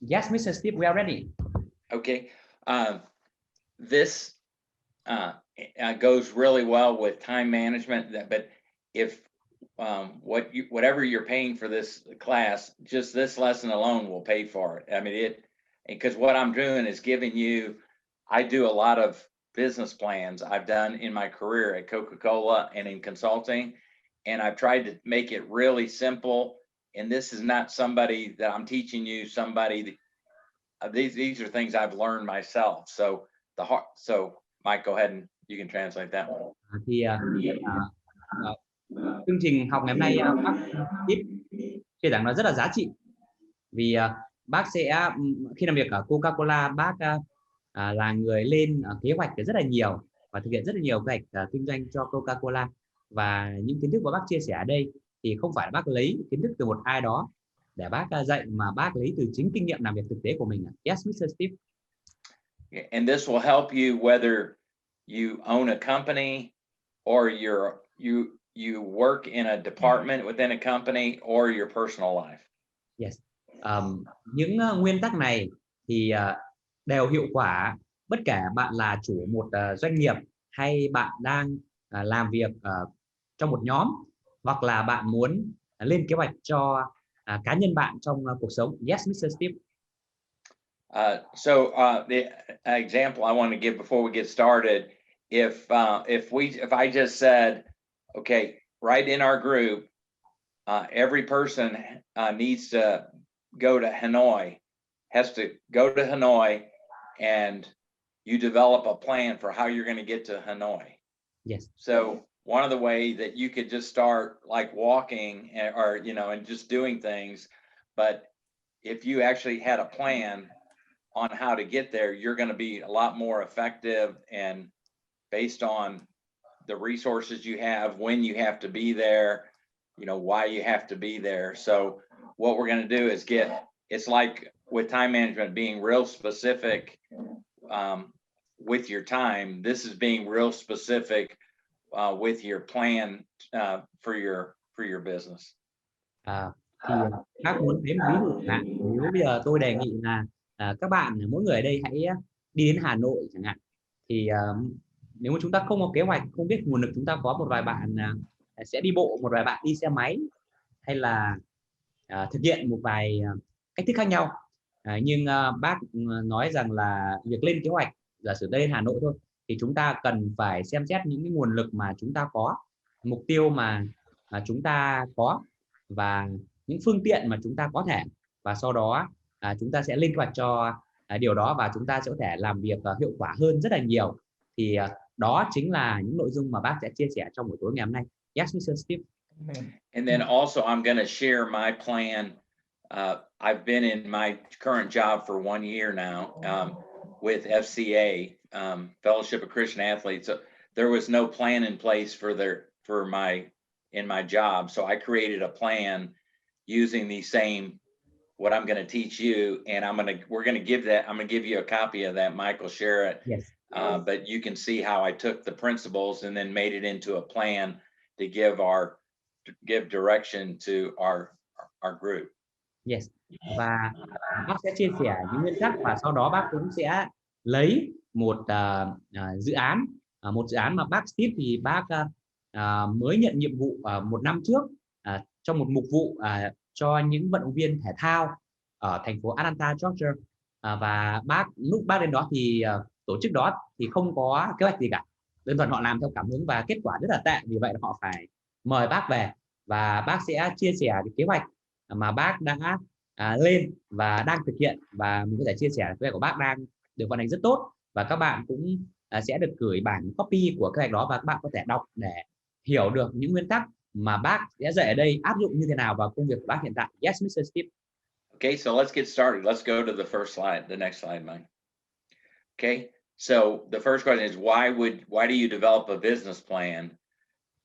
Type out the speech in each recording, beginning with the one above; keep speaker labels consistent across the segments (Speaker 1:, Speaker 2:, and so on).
Speaker 1: Yes, Mr. Steve, we are ready.
Speaker 2: Okay. This goes really well with time management, but if whatever you're paying for this class, just this lesson alone will pay for it. I mean, because what I'm doing is giving you, I do a lot of business plans I've done in my career at Coca-Cola and in consulting, and I've tried to make it really simple. And this is not somebody that I'm teaching you, these are things I've learned myself. So Mike, go ahead and you can translate that one.
Speaker 1: Chương trình học ngày hôm nay bác Steve chia sẻ nó rất là giá trị, vì bác sẽ khi làm việc ở Coca-Cola, bác là người lên kế hoạch rất là nhiều và thực hiện rất là nhiều kế hoạch kinh doanh cho Coca-Cola. Và những kiến thức mà bác chia sẻ ở đây thì không phải bác lấy kiến thức từ một ai đó để bác dạy, mà bác lấy từ chính kinh nghiệm làm việc thực tế của mình. Yes, Mr. Steve.
Speaker 2: And this will help you whether you own a company or you work in a department within a company or your personal life.
Speaker 1: Yes. Những nguyên tắc này thì đều hiệu quả bất kể bạn là chủ một doanh nghiệp hay bạn đang làm việc trong một nhóm, hoặc là bạn muốn lên kế hoạch cho cá nhân bạn trong cuộc sống. Yes, Mr. Steve.
Speaker 2: The example I want to give before we get started, if I just said, okay, right in our group, every person needs to go to Hanoi, has to go to Hanoi, and you develop a plan for how you're going to get to Hanoi.
Speaker 1: Yes.
Speaker 2: So one of the ways that you could just start like walking or, and just doing things. But if you actually had a plan on how to get there, you're going to be a lot more effective and based on the resources you have, when you have to be there, why you have to be there. So what we're going to do is it's like with time management, being real specific with your time. This is being real specific with your plan for your business.
Speaker 1: Thì bác muốn thấy một ví dụ chẳng hạn, nếu bây giờ tôi đề nghị là các bạn mỗi người ở đây hãy đi đến Hà Nội chẳng hạn, thì nếu mà chúng ta không có kế hoạch, không biết nguồn lực chúng ta có, một vài bạn sẽ đi bộ, một vài bạn đi xe máy, hay là thực hiện một vài cách thức khác nhau. Nhưng bác nói rằng là việc lên kế hoạch, giả sử tới lên Hà Nội thôi, thì chúng ta cần phải xem xét những cái nguồn lực mà chúng ta có, mục tiêu mà chúng ta có, và những phương tiện mà chúng ta có thể, và sau đó chúng ta sẽ lên kế hoạch cho điều đó, và chúng ta sẽ có thể làm việc hiệu quả hơn rất là nhiều. Thì đó chính là những nội dung mà bác sẽ chia sẻ trong buổi tối ngày hôm nay. Yes, Mr. Steve.
Speaker 2: And then also I'm going to share my plan. I've been in my current job for 1 year now with FCA, Fellowship of Christian Athletes. So there was no plan in place in my job. So I created a plan using the same, what I'm going to teach you. And I'm going to give you a copy of that. Mike will share it.
Speaker 1: Yes.
Speaker 2: But you can see how I took the principles and then made it into a plan to give direction to our group.
Speaker 1: Yes. Và bác sẽ chia sẻ những nguyên tắc, và sau đó bác cũng sẽ lấy một dự án mà bác Steve thì bác mới nhận nhiệm vụ 1 năm trước trong một mục vụ cho những vận động viên thể thao ở thành phố Atlanta, Georgia. Và lúc bác đến đó thì tổ chức đó thì không có kế hoạch gì cả, đơn thuần họ làm theo cảm hứng và kết quả rất là tệ, vì vậy họ phải mời bác về, và bác sẽ chia sẻ cái kế hoạch mà bác đã lên và đang thực hiện, và mình có thể chia sẻ kế hoạch của bác đang được vận hành rất tốt, và các bạn cũng sẽ được gửi bản copy của kế hoạch đó, và các bạn có thể đọc để hiểu được những nguyên tắc mà bác sẽ dạy ở đây áp dụng như thế nào vào công việc của bác hiện tại. Yes, Mr. Steve.
Speaker 2: Okay, so let's get started. Let's go to the first slide, the next slide, Mike. Okay, so the first question is why do you develop a business plan?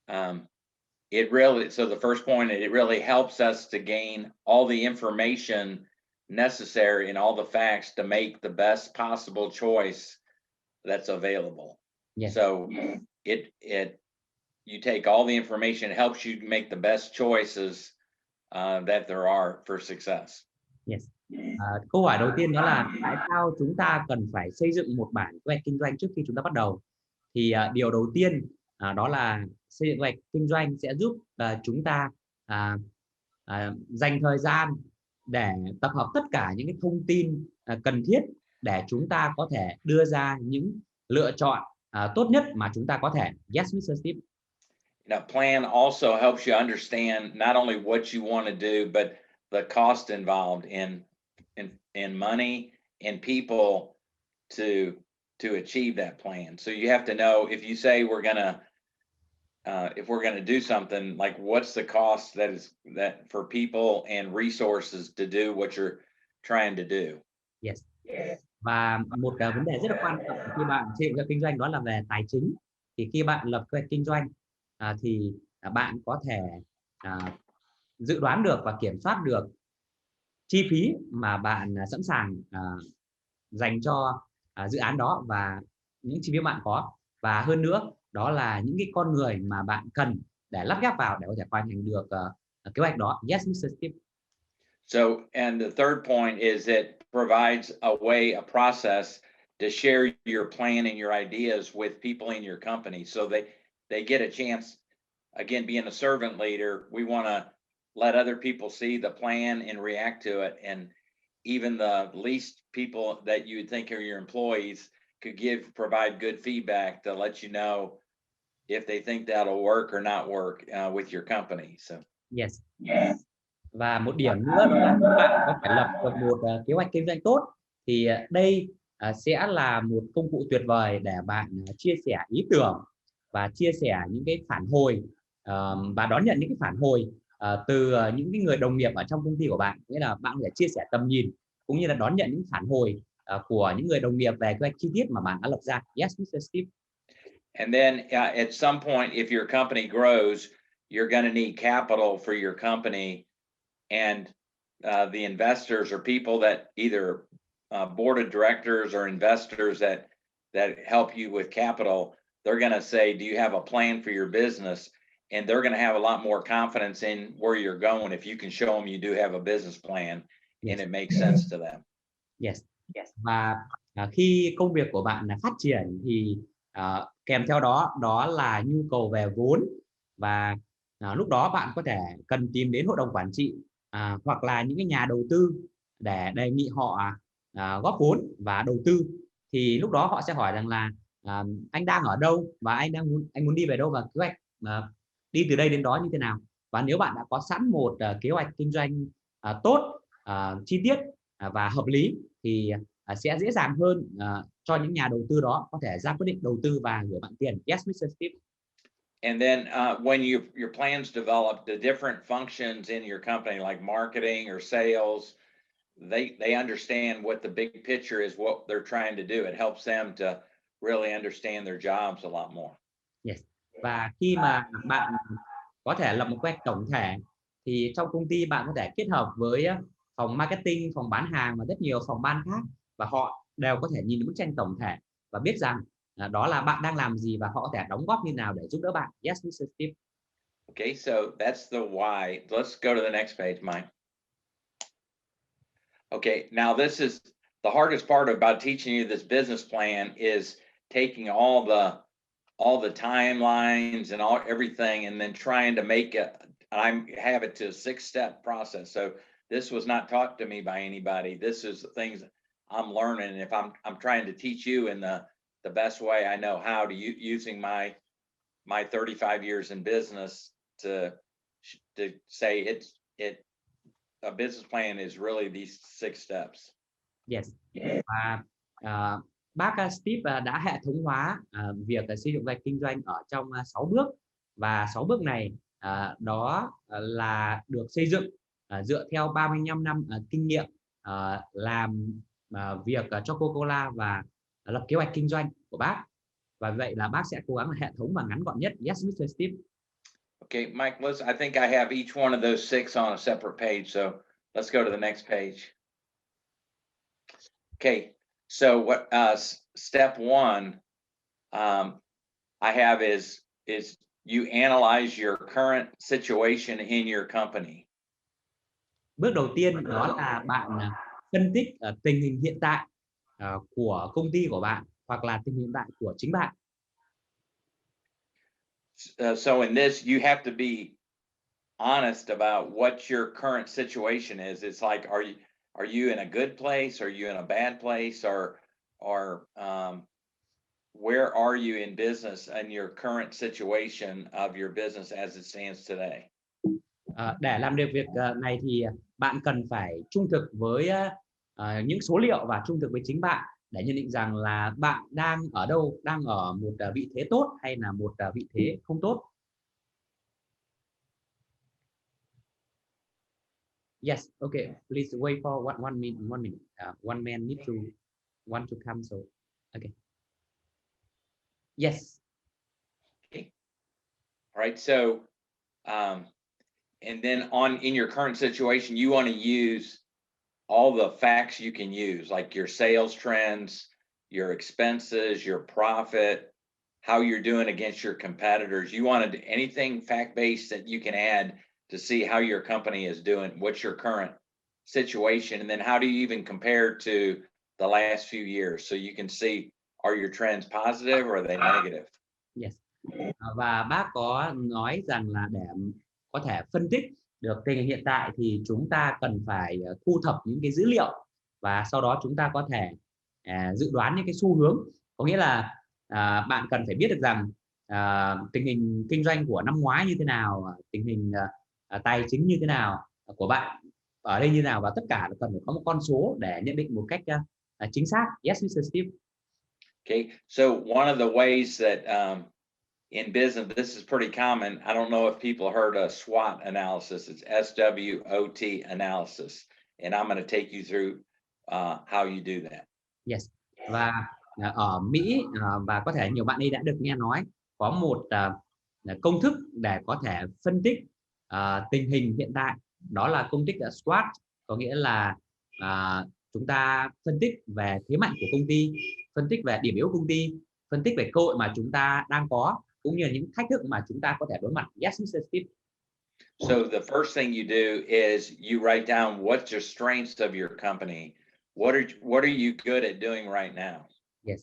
Speaker 2: So the first point, it really helps us to gain all the information necessary and all the facts to make the best possible choice that's available.
Speaker 1: Yes.
Speaker 2: So you take all the information, it helps you make the best choices that there are for success.
Speaker 1: Yes. Câu hỏi đầu tiên đó là tại sao chúng ta cần phải xây dựng một bản kế hoạch kinh doanh trước khi chúng ta bắt đầu? Thì điều đầu tiên đó là xây dựng kế hoạch kinh doanh sẽ giúp chúng ta dành thời gian để tập hợp tất cả những cái thông tin cần thiết để chúng ta có thể đưa ra những lựa chọn tốt nhất mà chúng ta có thể. Yes, Mr. Steve.
Speaker 2: Now, plan also helps you understand not only what you want to do, but the cost involved in money and people to achieve that plan. So you have to know if you say if we're gonna do something, like what's the cost that for people and resources to do what you're trying to do.
Speaker 1: Yes. Và một vấn đề rất là quan trọng khi bạn xây dựng cho kinh doanh đó là về tài chính. Thì khi bạn lập kế hoạch kinh doanh thì bạn có thể dự đoán được và kiểm soát được chi phí mà bạn sẵn sàng dành cho dự án đó và những chi phí bạn có, và hơn nữa đó là những cái con người mà bạn cần để lắp ghép vào để có thể hoàn thành được kế hoạch đó. Yes, Mr. Steve.
Speaker 2: So, and the third point is it provides a way, a process to share your plan and your ideas with people in your company, so they get a chance. Again, being a servant leader, we want to let other people see the plan and react to it, and even the least people that you would think are your employees could provide good feedback to let you know if they think that'll work or not work with your company. So
Speaker 1: Yes. Và một điểm nữa đó là các bạn có thể lập được một kế hoạch kinh doanh tốt, thì đây sẽ là một công cụ tuyệt vời để bạn chia sẻ ý tưởng và chia sẻ những cái phản hồi và đón nhận những cái phản hồi từ những cái người đồng nghiệp ở trong công ty của bạn. Nghĩa là bạn có thể chia sẻ tầm nhìn cũng như là đón nhận những phản hồi của những người đồng nghiệp về kế hoạch chi tiết mà bạn đã lập ra. Yes, Mr. Steve.
Speaker 2: And then at some point, if your company grows, you're going to need capital for your company, and the investors or people that either board of directors or investors that help you with capital, they're going to say, do you have a plan for your business? And they're going to have a lot more confidence in where you're going if you can show them you do have a business plan. Yes. And it makes sense to them.
Speaker 1: Yes. Và khi công việc của bạn phát triển thì kèm theo đó là nhu cầu về vốn, và lúc đó bạn có thể cần tìm đến hội đồng quản trị hoặc là những cái nhà đầu tư để đề nghị họ góp vốn và đầu tư. Thì lúc đó họ sẽ hỏi rằng là anh đang ở đâu và anh muốn đi về đâu, và kế hoạch đi từ đây đến đó như thế nào. Và nếu bạn đã có sẵn một kế hoạch kinh doanh tốt, chi tiết và hợp lý thì sẽ dễ dàng hơn cho những nhà đầu tư đó có thể ra quyết định đầu tư và gửi bạn tiền. Yes, Mr. Steve.
Speaker 2: And then when your plans develop, the different functions in your company like marketing or sales, they understand what the big picture is, what they're trying to do. It helps them to really understand their jobs a lot more.
Speaker 1: Yes. Và khi mà bạn có thể lập một kế hoạch tổng thể thì trong công ty bạn có thể kết hợp với phòng marketing, phòng bán hàng và rất nhiều phòng ban khác, và họ đều có thể nhìn bức tranh tổng thể và biết rằng đó là bạn đang làm gì và họ có thể đóng góp như nào để giúp đỡ bạn. Yes, Mr. Steve.
Speaker 2: Okay, so that's the why. Let's go to the next page, Mike. Okay, now this is the hardest part about teaching you this business plan, is taking all the timelines and everything and then trying to make it. I have it to a 6-step process. So this was not taught to me by anybody. This is things I'm learning. If I'm trying to teach you in the best way I know how, to using my 35 years in business to say a business plan is really these 6 steps.
Speaker 1: Yes. Và bác Steve đã hệ thống hóa việc xây dựng kế hoạch kinh doanh ở trong 6 bước, và 6 bước này đó là được xây dựng dựa theo 35 năm kinh nghiệm làm việc cho Coca-Cola và lập kế hoạch kinh doanh của bác. Và vậy là bác sẽ cố gắng hệ thống và ngắn gọn nhất. Yes, Mr. Steve.
Speaker 2: Okay, Mike, listen, I think I have each one of those 6 on a separate page, so let's go to the next page. Okay, so what step 1 I have is you analyze your current situation in your company.
Speaker 1: Bước đầu tiên đó là bạn phân tích tình hình hiện tại của công ty của bạn hoặc là tình hình hiện tại của chính bạn.
Speaker 2: So in this, you have to be honest about what your current situation is. It's like, are you in a good place? Are you in a bad place? Or where are you in business and your current situation of your business as it stands today?
Speaker 1: Để làm được việc này thì bạn cần phải trung thực với những số liệu và trung thực với chính bạn để nhận định rằng là bạn đang ở đâu, đang ở một vị thế tốt hay là một vị thế không tốt. Yes, okay. Please wait for one minute. One man need to want to come. So, okay. Yes.
Speaker 2: Okay. All right. So, and then in your current situation, you want to use all the facts you can use, like your sales trends, your expenses, your profit, how you're doing against your competitors. You wanted anything fact-based that you can add to see how your company is doing, what's your current situation, and then how do you even compare to the last few years, so you can see, are your trends positive or are they negative?
Speaker 1: Yes. Và bác có nói rằng là để có thể phân tích được tình hình hiện tại thì chúng ta cần phải thu thập những cái dữ liệu và sau đó chúng ta có thể dự đoán những cái xu hướng. Có nghĩa là bạn cần phải biết được rằng tình hình kinh doanh của năm ngoái như thế nào, tình hình tài chính như thế nào của bạn ở đây như nào, và tất cả cần phải có một con số để nhận định một cách chính xác. Yes, Mr. Steve.
Speaker 2: Okay, so one of the ways that in business, this is pretty common. I don't know if people heard of SWOT analysis. It's SWOT analysis, and I'm going to take you through how you do that.
Speaker 1: Yes. Và ở Mỹ và có thể nhiều bạn đây đã được nghe nói có một công thức để có thể phân tích tình hình hiện tại, đó là công thức SWOT, có nghĩa là chúng ta phân tích về thế mạnh của công ty, phân tích về điểm yếu công ty, phân tích về cơ hội mà chúng ta đang có cũng như là những thách thức mà chúng ta có thể đối mặt. Yes, Mr. Steve.
Speaker 2: So the first thing you do is you write down what's your strengths of your company. What are you good at doing right now?
Speaker 1: Yes.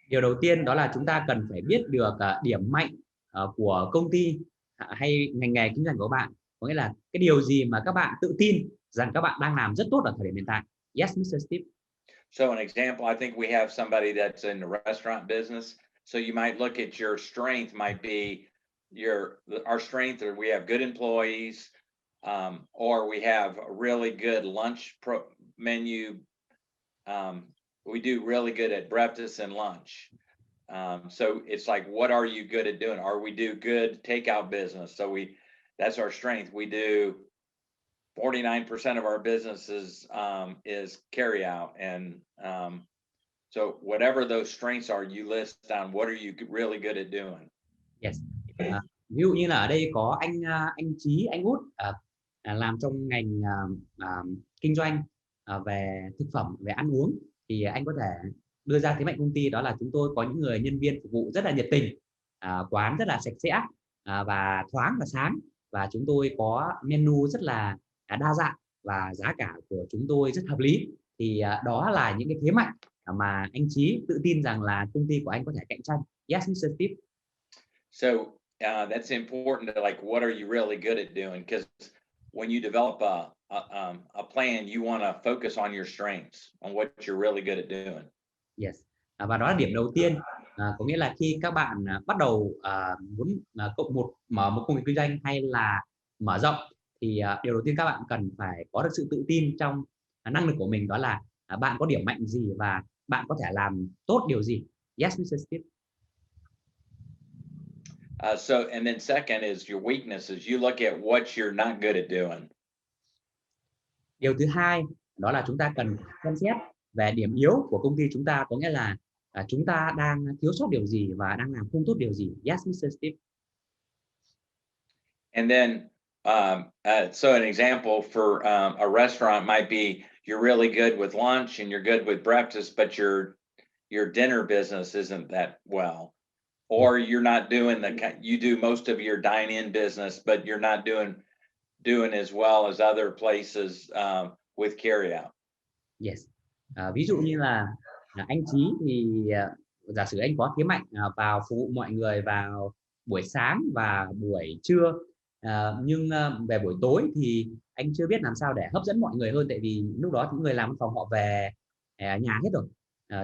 Speaker 1: Điều đầu tiên đó là chúng ta cần phải biết được điểm mạnh của công ty hay ngành nghề kinh doanh của bạn. Có nghĩa là cái điều gì mà các bạn tự tin rằng các bạn đang làm rất tốt ở thời điểm hiện tại. Yes, Mr. Steve.
Speaker 2: So an example, I think we have somebody that's in the restaurant business. So you might look at your strength might be our strength, or we have good employees, or we have a really good lunch menu. We do really good at breakfast and lunch. So it's like, what are you good at doing? Or we do good takeout business. So that's our strength. We do 49% of our business is carry out. And so whatever those strengths are, you list down what are you really good at doing.
Speaker 1: Yes. Ví dụ như là ở đây có anh Chí, anh Út làm trong ngành kinh doanh về thực phẩm, về ăn uống, thì anh có thể đưa ra thế mạnh công ty đó là chúng tôi có những người nhân viên phục vụ rất là nhiệt tình, quán rất là sạch sẽ và thoáng và sáng, và chúng tôi có menu rất là đa dạng và giá cả của chúng tôi rất hợp lý. Thì đó là những cái thế mạnh mà anh Chí tự tin rằng là công ty của anh có thể cạnh tranh. Yes, Mr. Steve.
Speaker 2: So that's important to, like, what are you really good at doing? Because when you develop a plan, you want to focus on your strengths, on what you're really good at doing.
Speaker 1: Yes. Và đó là điểm đầu tiên. Có nghĩa là khi các bạn bắt đầu muốn mở một công việc kinh doanh hay là mở rộng, thì điều đầu tiên các bạn cần phải có được sự tự tin trong năng lực của mình, đó là bạn có điểm mạnh gì và bạn có thể làm tốt điều gì. Yes, Mr. Steve.
Speaker 2: So, and then second is your weaknesses. You look at what you're not good at doing.
Speaker 1: Điều thứ hai đó là chúng ta cần xem xét về điểm yếu của công ty chúng ta, có nghĩa là chúng ta đang thiếu sót điều gì và đang làm không tốt điều gì. Yes, Mr. Steve.
Speaker 2: And then, so an example for a restaurant might be you're really good with lunch and you're good with breakfast, but your dinner business isn't that well. Or you're not doing you do most of your dine-in business, but you're not doing as well as other places with carry out.
Speaker 1: Yes. Ví dụ như là anh Chí thì giả sử anh có thế mạnh vào phục vụ mọi người vào buổi sáng và buổi trưa, nhưng về buổi tối thì anh chưa biết làm sao để hấp dẫn mọi người hơn, tại vì lúc đó những người làm văn phòng họ về nhà hết rồi.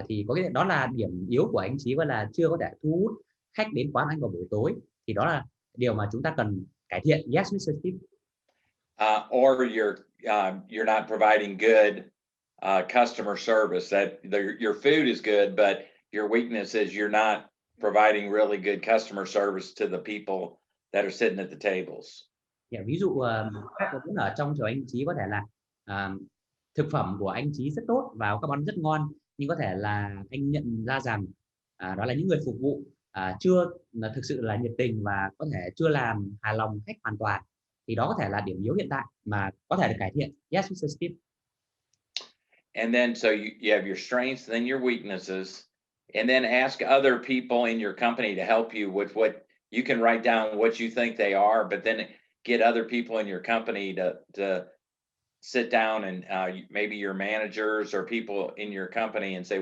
Speaker 1: Thì có cái đó là điểm yếu của anh Chí, và là chưa có thể thu hút khách đến quán anh vào buổi tối, thì đó là điều mà chúng ta cần cải thiện. Yes, Mr. Steve.
Speaker 2: Or you're not providing good customer service. That your food is good, but your weakness is you're not providing really good customer service to the people that are sitting at the tables.
Speaker 1: Ví dụ khách có muốn ở trong chỗ anh Chí có thể là thực phẩm của anh Chí rất tốt và các món rất ngon, nhưng có thể là anh nhận ra rằng đó là những người phục vụ chưa thực sự là nhiệt tình và có thể chưa làm hài lòng khách hoàn toàn, thì đó có thể là điểm yếu hiện tại mà có thể được cải thiện. Yes, Mr. Steve.
Speaker 2: And then so you have your strengths, then your weaknesses, and then ask other people in your company to help you with what you can write down what you think they are, but then get other people in your company to sit down and maybe your managers or people in your company and say,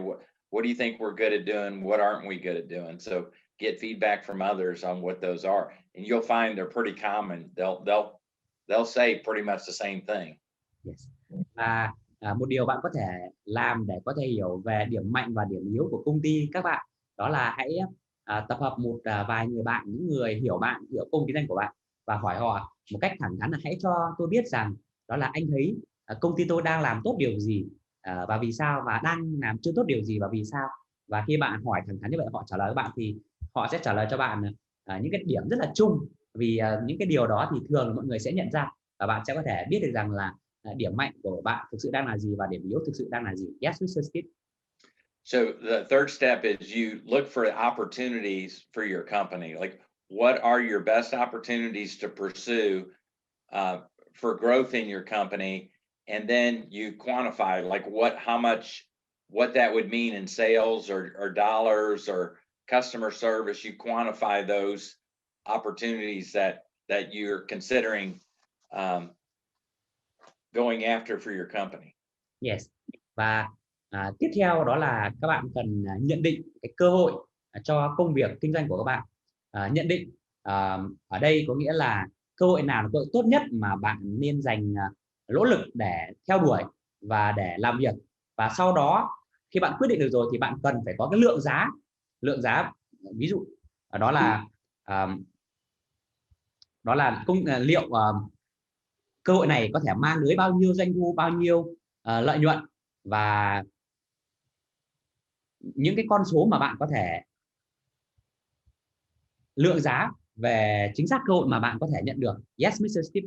Speaker 2: what do you think we're good at doing? What aren't we good at doing? So get feedback from others on what those are, and you'll find they're pretty common. They'll say pretty much the same thing.
Speaker 1: Yes. Và một điều bạn có thể làm để có thể hiểu về điểm mạnh và điểm yếu của công ty các bạn, đó là hãy tập hợp một vài người bạn, những người hiểu bạn, hiểu công ty danh của bạn, và hỏi họ một cách thẳng thắn là hãy cho tôi biết rằng đó là anh thấy công ty tôi đang làm tốt điều gì và vì sao, và đang làm chưa tốt điều gì và vì sao. Và khi bạn hỏi thẳng thắn như vậy, họ trả lời các bạn thì họ sẽ trả lời cho bạn những cái điểm rất là chung, vì những cái điều đó thì thường là mọi người sẽ nhận ra, và bạn sẽ có thể biết được rằng là điểm mạnh của bạn thực sự đang là gì và điểm yếu thực sự đang là gì. Yes, Mr. Steve.
Speaker 2: So the third step is you look for opportunities for your company. Like, what are your best opportunities to pursue for growth in your company? And then you quantify like how much, what that would mean in sales or dollars or customer service. You quantify those opportunities that you're considering going after for your company.
Speaker 1: Yes. Và tiếp theo đó là các bạn cần nhận định cái cơ hội cho công việc kinh doanh của các bạn. Nhận định ở đây có nghĩa là cơ hội nào là cơ hội tốt nhất mà bạn nên dành nỗ lực để theo đuổi và để làm việc. Và sau đó khi bạn quyết định được rồi thì bạn cần phải có cái lượng giá, ví dụ đó là liệu cơ hội này có thể mang tới bao nhiêu doanh thu, bao nhiêu lợi nhuận, và những cái con số mà bạn có thể lượng giá về chính xác cơ hội mà bạn có thể nhận được. Yes, Mr. Steve.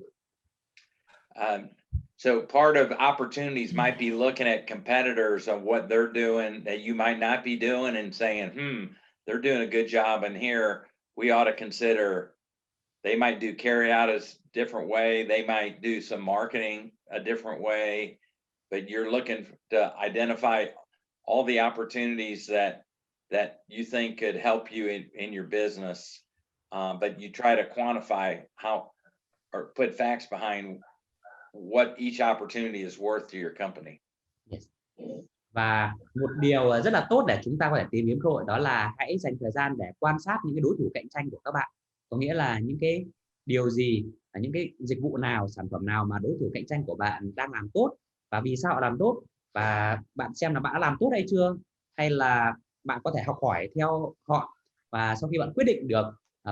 Speaker 2: So part of opportunities might be looking at competitors of what they're doing that you might not be doing and saying, they're doing a good job in here. We ought to consider. They might do carry out a different way. They might do some marketing a different way, but you're looking to identify all the opportunities that you think could help you in your business. But you try to quantify how, or put facts behind what each opportunity is worth to your company.
Speaker 1: Yes. Và một điều rất là tốt để chúng ta có thể tìm kiếm cơ hội, đó là hãy dành thời gian để quan sát những cái đối thủ cạnh tranh của các bạn. Có nghĩa là những cái điều gì, những cái dịch vụ nào, sản phẩm nào mà đối thủ cạnh tranh của bạn đang làm tốt và vì sao họ làm tốt, và bạn xem là bạn đã làm tốt hay chưa, hay là bạn có thể học hỏi theo họ. Và sau khi bạn quyết định được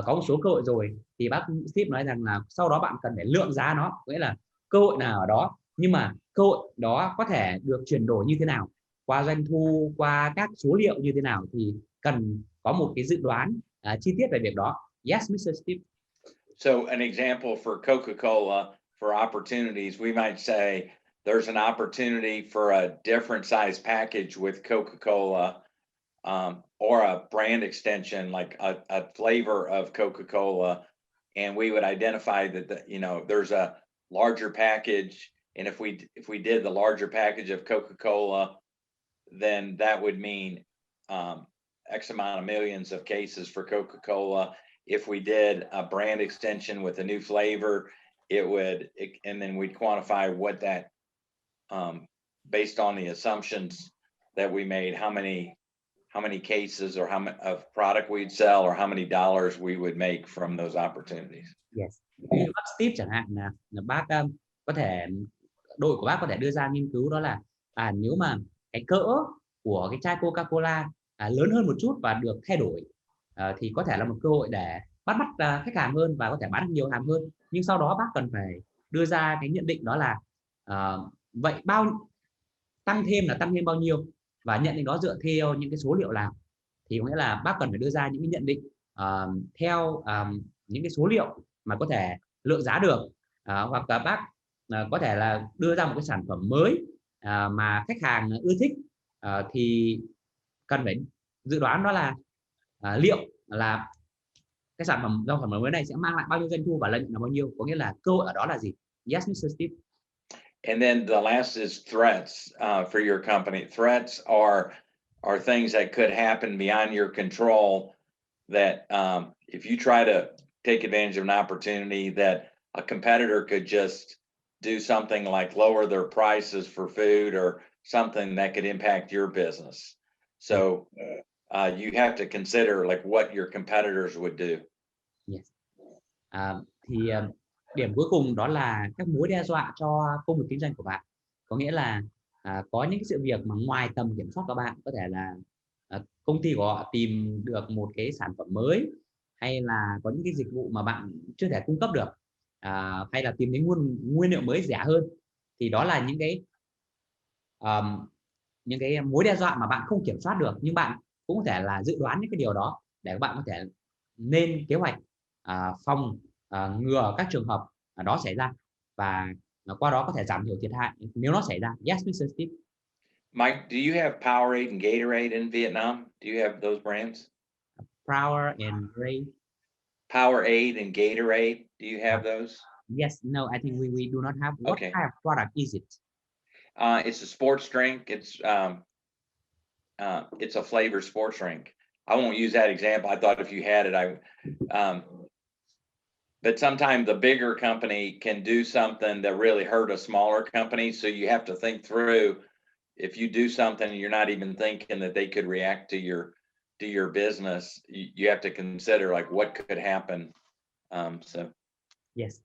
Speaker 1: có một số cơ hội rồi thì bác Steve nói rằng là sau đó bạn cần phải lượng giá nó, nghĩa là cơ hội nào ở đó, nhưng mà cơ hội đó có thể được chuyển đổi như thế nào, qua doanh thu, qua các số liệu như thế nào, thì cần có một cái dự đoán chi tiết về việc đó. Yes, Mr. Steve.
Speaker 2: So an example for Coca-Cola for opportunities, we might say there's an opportunity for a different size package with Coca-Cola, or a brand extension, like a flavor of Coca-Cola. And we would identify that, there's a larger package. And if we did the larger package of Coca-Cola, then that would mean X amount of millions of cases for Coca-Cola. If we did a brand extension with a new flavor, and then we'd quantify what that based on the assumptions that we made, how many cases or how many of product we'd sell or how many dollars we would make from those opportunities.
Speaker 1: Yes. Như bác Steve chẳng hạn là bác có thể, đội của bác có thể đưa ra nghiên cứu đó là nếu mà cái cỡ của cái chai Coca-Cola lớn hơn một chút và được thay đổi thì có thể là một cơ hội để bắt mắt khách hàng hơn và có thể bán được nhiều hàng hơn. Nhưng sau đó bác cần phải đưa ra cái nhận định đó là vậy tăng thêm bao nhiêu, và nhận định đó dựa theo những cái số liệu nào. Thì có nghĩa là bác cần phải đưa ra những cái nhận định theo những cái số liệu mà có thể lượng giá được, hoặc là bác có thể là đưa ra một cái sản phẩm mới mà khách hàng ưa thích, thì cần phải dự đoán đó là liệu là cái sản phẩm mới này sẽ mang lại bao nhiêu doanh thu và lợi nhuận là bao nhiêu. Có nghĩa là cơ hội ở đó là gì? Yes, Mr. Steve.
Speaker 2: And then the last is threats for your company. Threats are things that could happen beyond your control that if you try to take advantage of an opportunity that a competitor could just do something like lower their prices for food or something that could impact your business. So you have to consider like what your competitors would do.
Speaker 1: Yes. Thì điểm cuối cùng đó là các mối đe dọa cho công việc kinh doanh của bạn. Có nghĩa là có những cái sự việc mà ngoài tầm kiểm soát của bạn, có thể là công ty của họ tìm được một cái sản phẩm mới, hay là có những cái dịch vụ mà bạn chưa thể cung cấp được, hay là tìm đến nguyên liệu mới rẻ hơn. Thì đó là những cái mối đe dọa mà bạn không kiểm soát được, nhưng bạn cũng có thể là dự đoán những cái điều đó để các bạn có thể lên kế hoạch phòng ngừa các trường hợp đó xảy ra, và qua đó có thể giảm thiểu thiệt hại nếu nó xảy ra. Yes, Mr. Steve.
Speaker 2: Mike, do you have Powerade and Gatorade in Vietnam? Do you have those brands?
Speaker 1: Power and Ray.
Speaker 2: Powerade and Gatorade, do you have those?
Speaker 1: Yes, no, I think we do not have. What
Speaker 2: Okay.
Speaker 1: kind of product is it?
Speaker 2: It's a sports drink. It's a flavored sports drink. I won't use that example. I thought if you had it, but sometimes the bigger company can do something that really hurt a smaller company. So you have to think through, if you do something and you're not even thinking that they could react to your business, you have to consider like what could happen.
Speaker 1: Yes.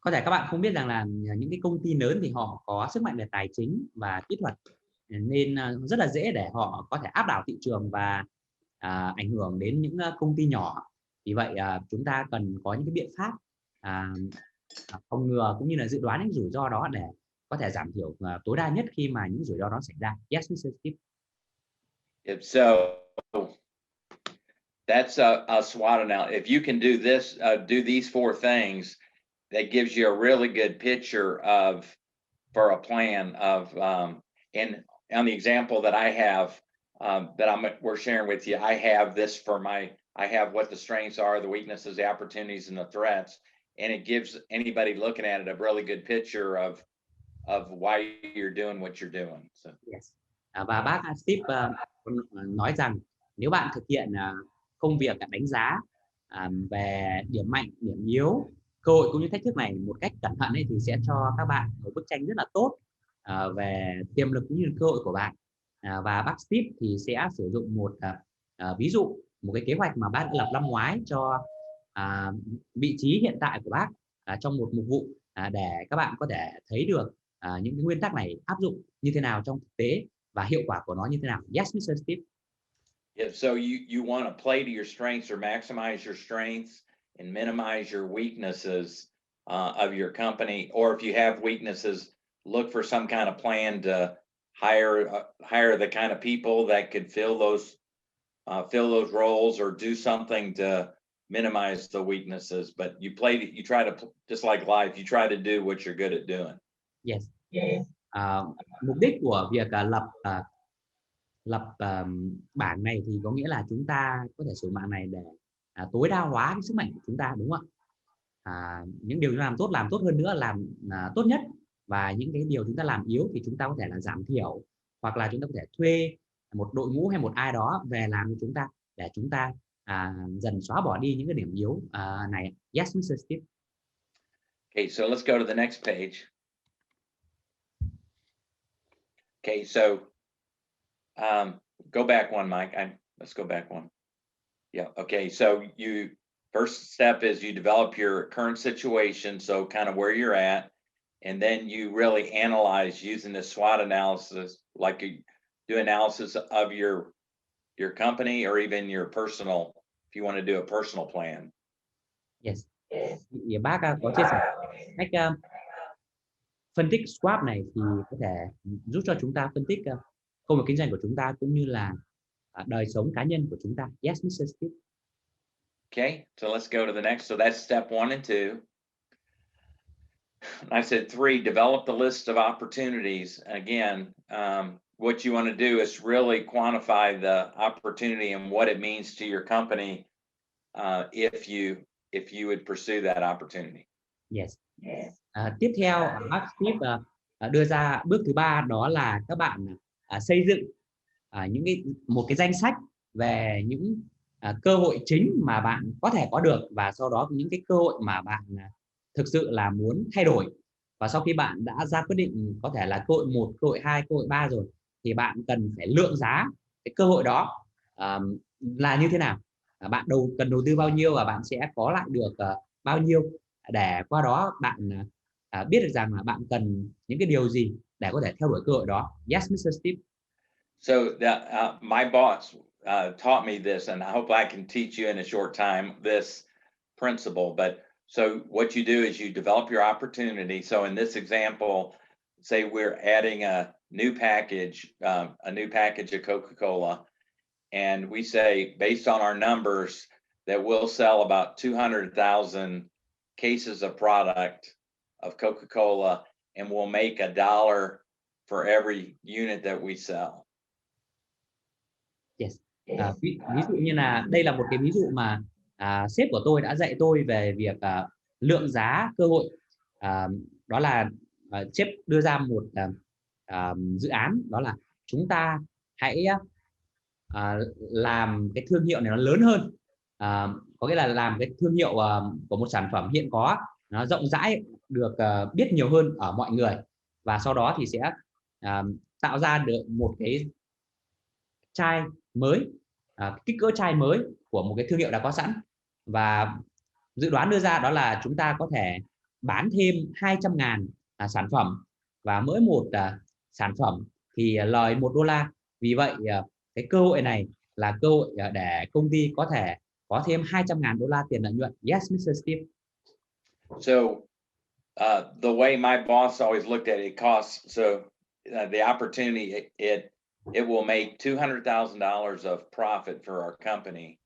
Speaker 1: Có thể các bạn không biết rằng là những cái công ty lớn thì họ có sức mạnh về tài chính và kỹ thuật, nên rất là dễ để họ có thể áp đảo thị trường và ảnh hưởng đến những công ty nhỏ. Vì vậy chúng ta cần có những cái biện pháp phòng ngừa cũng như là dự đoán những rủi ro đó để có thể giảm thiểu tối đa nhất khi mà những rủi ro đó xảy ra. Yes, Mr. Steve.
Speaker 2: So that's a SWOT analysis. If you can do this, do these four things, that gives you a really good picture for a plan of, and on the example that I have, we're sharing with you, I have this I have what the strengths are, the weaknesses, the opportunities, and the threats, and it gives anybody looking at it a really good picture of why you're doing what you're doing. So.
Speaker 1: Yes. Và bác Steve nói rằng nếu bạn thực hiện công việc đánh giá về điểm mạnh, điểm yếu, cơ hội cũng như thách thức này một cách cẩn thận thì sẽ cho các bạn một bức tranh rất là tốt về tiềm lực cũng như cơ hội của bạn. Và bác Steve thì sẽ sử dụng một ví dụ, một cái kế hoạch mà bác đã lập năm ngoái cho vị trí hiện tại của bác trong một mục vụ, để các bạn có thể thấy được những cái nguyên tắc này áp dụng như thế nào trong thực tế và hiệu quả của nó như thế nào. Yes, Mr. Steve.
Speaker 2: Yeah, so you want to play to your strengths or maximize your strengths and minimize your weaknesses of your company. Or if you have weaknesses, look for some kind of plan to hire the kind of people that could fill those roles or do something to minimize the weaknesses. But you try to, just like life, you try to do what you're good at doing.
Speaker 1: Yes. Mục đích của việc lập bảng này thì có nghĩa là chúng ta có thể sử dụng bảng này để tối đa hóa cái sức mạnh của chúng ta, đúng không ạ? Những điều chúng ta làm tốt hơn nữa, làm tốt nhất, và những cái điều chúng ta làm yếu thì chúng ta có thể là giảm thiểu, hoặc là chúng ta có thể thuê một đội ngũ hay một ai đó về làm cho chúng ta, để chúng ta dần xóa bỏ đi những cái điểm yếu này. Yes, Mr. Steve.
Speaker 2: Okay, so let's go to the next page. Okay, so go back one, Mike. Let's go back one. Yeah. Okay. So first step is you develop your current situation, so kind of where you're at, and then you really analyze using the SWOT analysis, like you do analysis of your company or even your personal, if you want to do a personal plan.
Speaker 1: Yes. Thì bác có chia sẻ cách phân tích SWOT này thì có thể giúp cho chúng ta phân tích công việc kinh doanh của chúng ta cũng như là đời sống cá nhân của chúng ta. Yes, Mr. Steve.
Speaker 2: Okay, so let's go to the next. So that's step 1 and 2. I said 3, develop the list of opportunities. Again, what you want to do is really quantify the opportunity and what it means to your company if you would pursue that opportunity.
Speaker 1: Yes. Tiếp theo bác Steve đưa ra bước thứ 3, đó là các bạn xây dựng một cái danh sách về những cơ hội chính mà bạn có thể có được, và sau đó những cái cơ hội mà bạn thực sự là muốn thay đổi. Và sau khi bạn đã ra quyết định có thể là cơ hội 1, cơ hội 2, cơ hội 3 rồi, thì bạn cần phải lượng giá cái cơ hội đó là như thế nào, bạn cần đầu tư bao nhiêu và bạn sẽ có lại được bao nhiêu, để qua đó bạn biết được rằng là bạn cần những cái điều gì để có thể theo đuổi cơ hội đó. Yes, Mr. Steve.
Speaker 2: So my boss taught me this, and I hope I can teach you in a short time this principle. But so what you do is you develop your opportunity. So in this example, say we're adding a new package of Coca-Cola, and we say based on our numbers that we'll sell about 200,000 cases of product of Coca-Cola, and we'll make $1 for every unit that we sell.
Speaker 1: Yes. Ví dụ như là đây là một cái ví dụ mà sếp của tôi đã dạy tôi về việc lượng giá cơ hội. Đó là sếp đưa ra một dự án, đó là chúng ta hãy làm cái thương hiệu này nó lớn hơn, có nghĩa là làm cái thương hiệu của một sản phẩm hiện có nó rộng rãi, được biết nhiều hơn ở mọi người, và sau đó thì sẽ tạo ra được một cái chai mới, kích cỡ chai mới của một cái thương hiệu đã có sẵn. Và dự đoán đưa ra đó là chúng ta có thể bán thêm 200.000 sản phẩm, và mỗi một sản phẩm thì lời $1. Vì vậy cái cơ hội này là cơ hội để công ty có thể có thêm $200.000 tiền lợi nhuận. Yes, Mr. Steve.
Speaker 2: So the way my boss always looked at it, costs. So the opportunity, it will make $200,000 of profit for our company.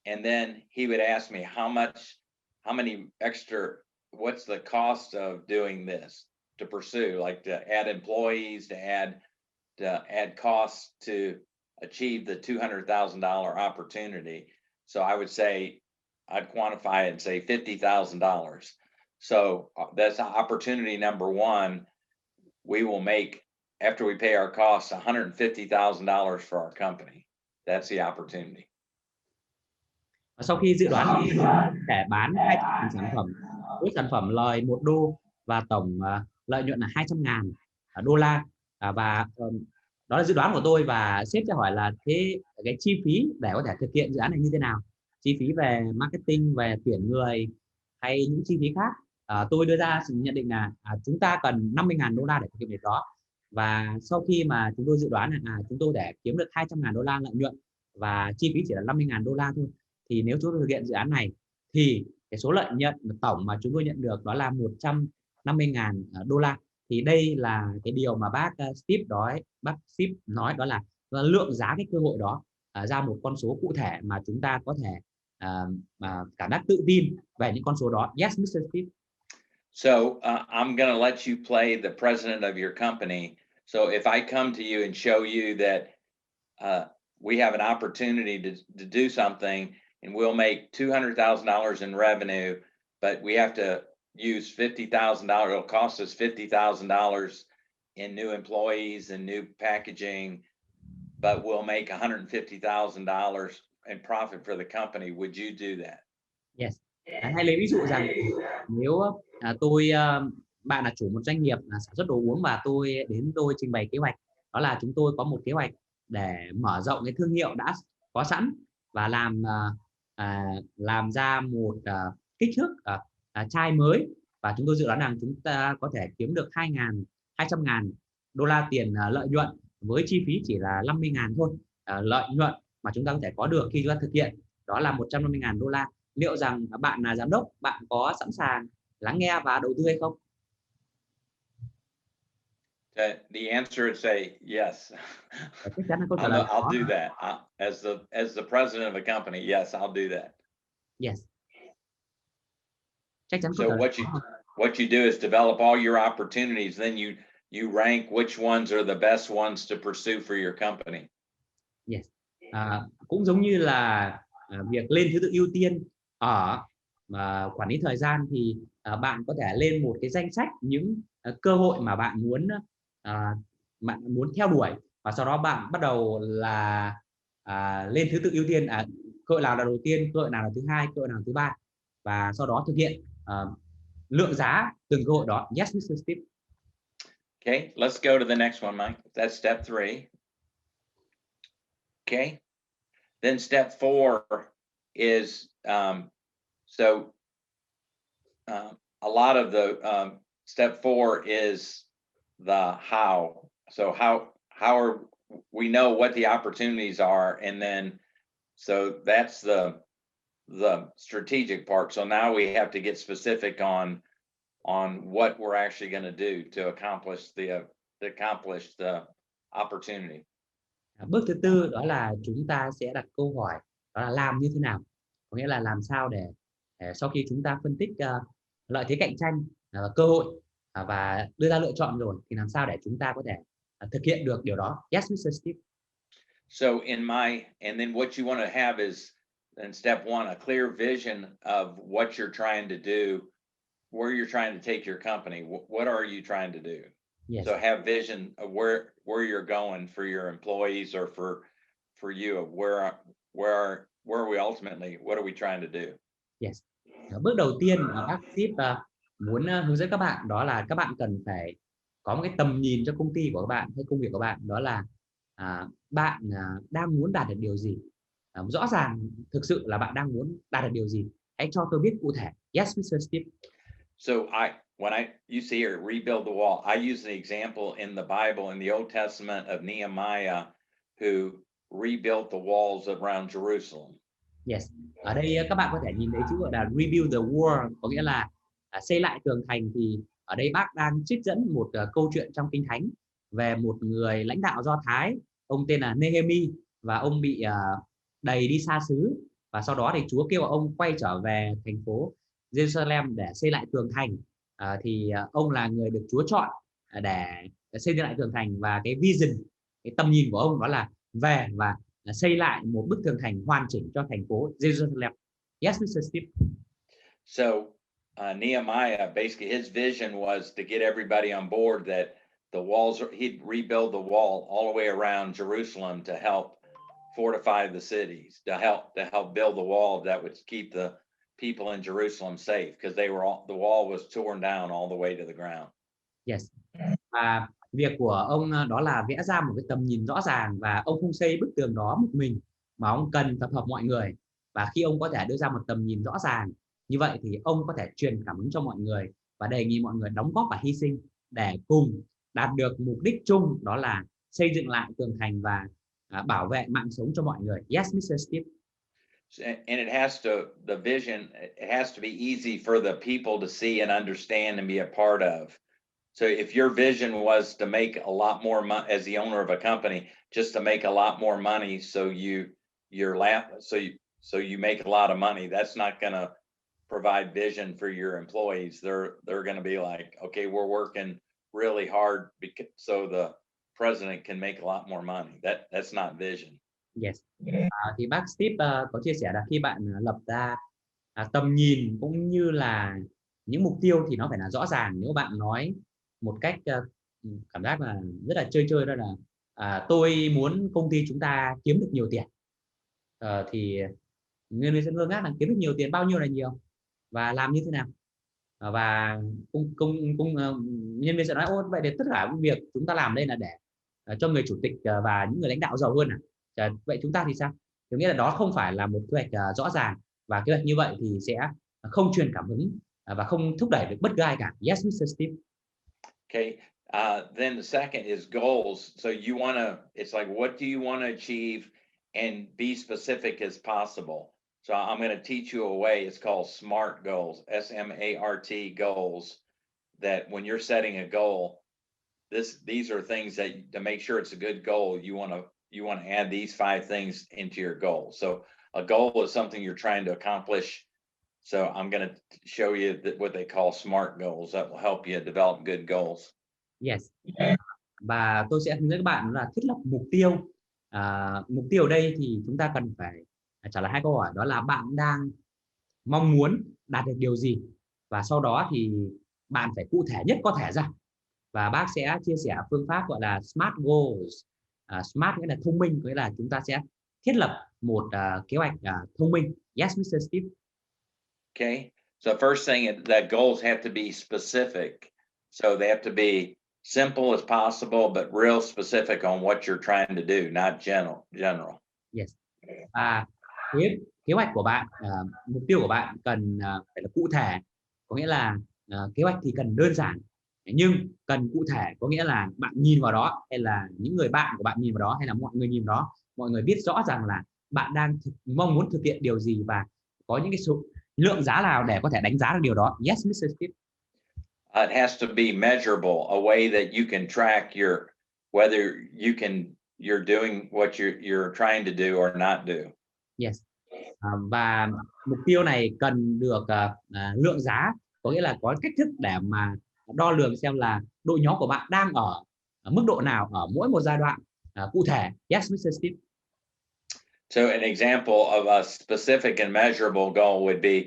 Speaker 2: And then he would ask me what's the cost of doing this, to pursue, like to add employees, to add costs to achieve the $200,000 opportunity. So I would say, I'd quantify it and say $50,000. So that's opportunity number 1. We will make, after we pay our costs, $150,000 for our company. That's the opportunity.
Speaker 1: Và sau khi dự đoán để bán 200.000 sản phẩm, mỗi sản phẩm lời $1 và tổng lợi nhuận là $200.000. Và đó là dự đoán của tôi, và sếp sẽ hỏi là cái chi phí để có thể thực hiện dự án này như thế nào, chi phí về marketing, về tuyển người hay những chi phí khác. Tôi đưa ra sự nhận định là chúng ta cần $50.000 để thực hiện việc đó. Và sau khi mà chúng tôi dự đoán là chúng tôi để kiếm được $200.000 lợi nhuận và chi phí chỉ là $50.000 thôi, thì nếu chúng tôi thực hiện dự án này thì cái số lợi nhuận tổng mà chúng tôi nhận được đó là $150.000. Thì đây là cái điều mà bác Steve nói, đó là lượng giá cái cơ hội đó ra một con số cụ thể mà chúng ta có thể cảm giác tự tin về những con số đó. Yes, Mr. Steve.
Speaker 2: So I'm going to let you play the president of your company. So if I come to you and show you that we have an opportunity to do something, and we'll make $200,000 in revenue, but we have to use $50,000. It'll cost us $50,000 in new employees and new packaging, but we'll make $150,000 in profit for the company. Would you do that?
Speaker 1: Yes. Hay lấy ví dụ rằng nếu bạn là chủ một doanh nghiệp sản xuất đồ uống, và tôi trình bày kế hoạch đó là chúng tôi có một kế hoạch để mở rộng cái thương hiệu đã có sẵn và làm ra một kích thước chai mới, và chúng tôi dự đoán rằng chúng ta có thể kiếm được 200.000 đô la tiền lợi nhuận với chi phí chỉ là 50.000 thôi. Lợi nhuận mà chúng ta có thể có được khi chúng ta thực hiện đó là 150.000 đô la. Liệu rằng bạn là giám đốc, bạn có sẵn sàng lắng nghe và đầu tư hay không?
Speaker 2: The answer is say yes.
Speaker 1: Chắc chắn là câu trả lời
Speaker 2: I'll
Speaker 1: có.
Speaker 2: do that. As the president of a company, yes, I'll do that.
Speaker 1: Yes. Chắc chắn câu
Speaker 2: So
Speaker 1: trả lời
Speaker 2: what you do is develop all your opportunities, then you rank which ones are the best ones to pursue for your company.
Speaker 1: Yes. Cũng giống như là việc lên thứ tự ưu tiên ở quản lý thời gian, thì bạn có thể lên một cái danh sách những cơ hội mà bạn muốn theo đuổi, và sau đó bạn bắt đầu là lên thứ tự ưu tiên, cơ hội nào là đầu tiên, cơ hội nào là thứ hai, cơ hội nào là thứ ba, và sau đó thực hiện lượng giá từng cơ hội đó. Yes, Mr. Steve.
Speaker 2: Okay, let's go to the next one, Mike. That's step 3. Okay. Then step 4 is a lot of the step 4 is the how. So how are we know what the opportunities are, and then so that's the strategic part. So now we have to get specific on what we're actually going to do to accomplish the opportunity.
Speaker 1: Bước thứ tư đó là chúng ta sẽ đặt câu hỏi, đó là làm như thế nào, có nghĩa là làm sao để sau khi chúng ta phân tích lợi thế cạnh tranh, cơ hội và đưa ra lựa chọn rồi, thì làm sao để chúng ta có thể thực hiện được điều đó. Yes, Mr. Steve.
Speaker 2: So and then what you want to have is, in step 1, a clear vision of what you're trying to do, where you're trying to take your company. What are you trying to do?
Speaker 1: Yes.
Speaker 2: So have vision of where you're going for your employees, or for you, of where are we ultimately, what are we trying to do?
Speaker 1: Yes. Bước đầu tiên bác Steve muốn hướng dẫn các bạn, đó là các bạn cần phải có một cái tầm nhìn cho công ty của các bạn hay công việc của bạn, đó là bạn đang muốn đạt được điều gì. Rõ ràng thực sự là bạn đang muốn đạt được điều gì, hãy cho tôi biết cụ thể. Yes, Mr. Steve.
Speaker 2: So you see here, rebuild the wall. I use an example in the Bible, in the Old Testament, of Nehemiah, who rebuilt the walls around Jerusalem.
Speaker 1: Yes. Ở đây các bạn có thể nhìn thấy chữ gọi là rebuild the wall, có nghĩa là xây lại tường thành. Thì ở đây bác đang trích dẫn một câu chuyện trong Kinh Thánh về một người lãnh đạo Do Thái, ông tên là Nehemi, và ông bị đày đi xa xứ, và sau đó thì Chúa kêu ông quay trở về thành phố Jerusalem để xây lại tường thành. Thì ông là người được Chúa chọn để xây dựng lại tường thành, và cái vision, cái tầm nhìn của ông đó là về và xây lại một bức tường thành hoàn chỉnh cho thành phố Jerusalem. Yes, Mr. Steve.
Speaker 2: So Nehemiah, basically his vision was to get everybody on board that the walls, he'd rebuild the wall all the way around Jerusalem to help fortify the cities, to help build the wall that would keep the people in Jerusalem safe, because the wall was torn down all the way to the ground.
Speaker 1: Yes. Và việc của ông đó là vẽ ra một cái tầm nhìn rõ ràng, và ông không xây bức tường đó một mình, mà ông cần tập hợp mọi người. Và khi ông có thể đưa ra một tầm nhìn rõ ràng như vậy, thì ông có thể truyền cảm hứng cho mọi người và đề nghị mọi người đóng góp và hy sinh để cùng đạt được mục đích chung, đó là xây dựng lại tường thành và bảo vệ mạng sống cho mọi người. Yes, Mr. Steve.
Speaker 2: And the vision, it has to be easy for the people to see and understand and be a part of. So if your vision was to make a lot more money as the owner of a company, just to make a lot more money, so you make a lot of money, that's not going to provide vision for your employees. They're going to be like, okay, we're working really hard so the president can make a lot more money. That's not vision.
Speaker 1: Yes. Thì bác Steve có chia sẻ là khi bạn lập ra tầm nhìn cũng như là những mục tiêu thì nó phải là rõ ràng. Nếu bạn nói một cách cảm giác là rất là chơi, đó là tôi muốn công ty chúng ta kiếm được nhiều tiền, thì nhân viên sẽ ngơ ngác là kiếm được nhiều tiền bao nhiêu là nhiều và làm như thế nào, và nhân viên sẽ nói, ô vậy thì tất cả việc chúng ta làm đây là để cho người chủ tịch và những người lãnh đạo giàu hơn à? Vậy chúng ta thì sao? Có nghĩa là đó không phải là một kế hoạch rõ ràng, và kế hoạch như vậy thì sẽ không truyền cảm hứng và không thúc đẩy được bất cứ ai cả. Yes, Mr. Steve.
Speaker 2: Okay. Then the second is goals. So you want to, it's like, what do you want to achieve, and be specific as possible. So I'm going to teach you a way. It's called SMART goals, SMART goals, that when you're setting a goal, these are things that, to make sure it's a good goal, you want to add these 5 things into your goal. So a goal is something you're trying to accomplish. So I'm going to show you what they call SMART goals that will help you develop good goals.
Speaker 1: Yes. Và tôi sẽ hướng dẫn các bạn là thiết lập mục tiêu. Mục tiêu ở đây thì chúng ta cần phải trả lời 2 câu hỏi, đó là bạn đang mong muốn đạt được điều gì, và sau đó thì bạn phải cụ thể nhất có thể ra. Và bác sẽ chia sẻ phương pháp gọi là SMART goals. SMART nghĩa là thông minh, nghĩa là chúng ta sẽ thiết lập một kế hoạch thông minh. Yes, Mr. Steve.
Speaker 2: Okay. So first thing is that goals have to be specific. So they have to be simple as possible, but real specific on what you're trying to do, not general.
Speaker 1: Yes. Kế hoạch của bạn, mục tiêu của bạn cần phải là cụ thể, có nghĩa là kế hoạch thì cần đơn giản, nhưng cần cụ thể, có nghĩa là bạn nhìn vào đó, hay là những người bạn của bạn nhìn vào đó, hay là mọi người nhìn vào đó, mọi người biết rõ rằng là bạn đang mong muốn thực hiện điều gì, và có những cái số lượng giá nào để có thể đánh giá được điều đó. Yes, Mr. Steve.
Speaker 2: It has to be measurable, a way that you can track whether you're doing what you're trying to do or not do.
Speaker 1: Yes. Và mục tiêu này cần được lượng giá, có nghĩa là có cách thức để mà đo lường xem là đội nhóm của bạn đang ở mức độ nào ở mỗi một giai đoạn cụ thể. Yes, Mr. Steve.
Speaker 2: So an example of a specific and measurable goal would be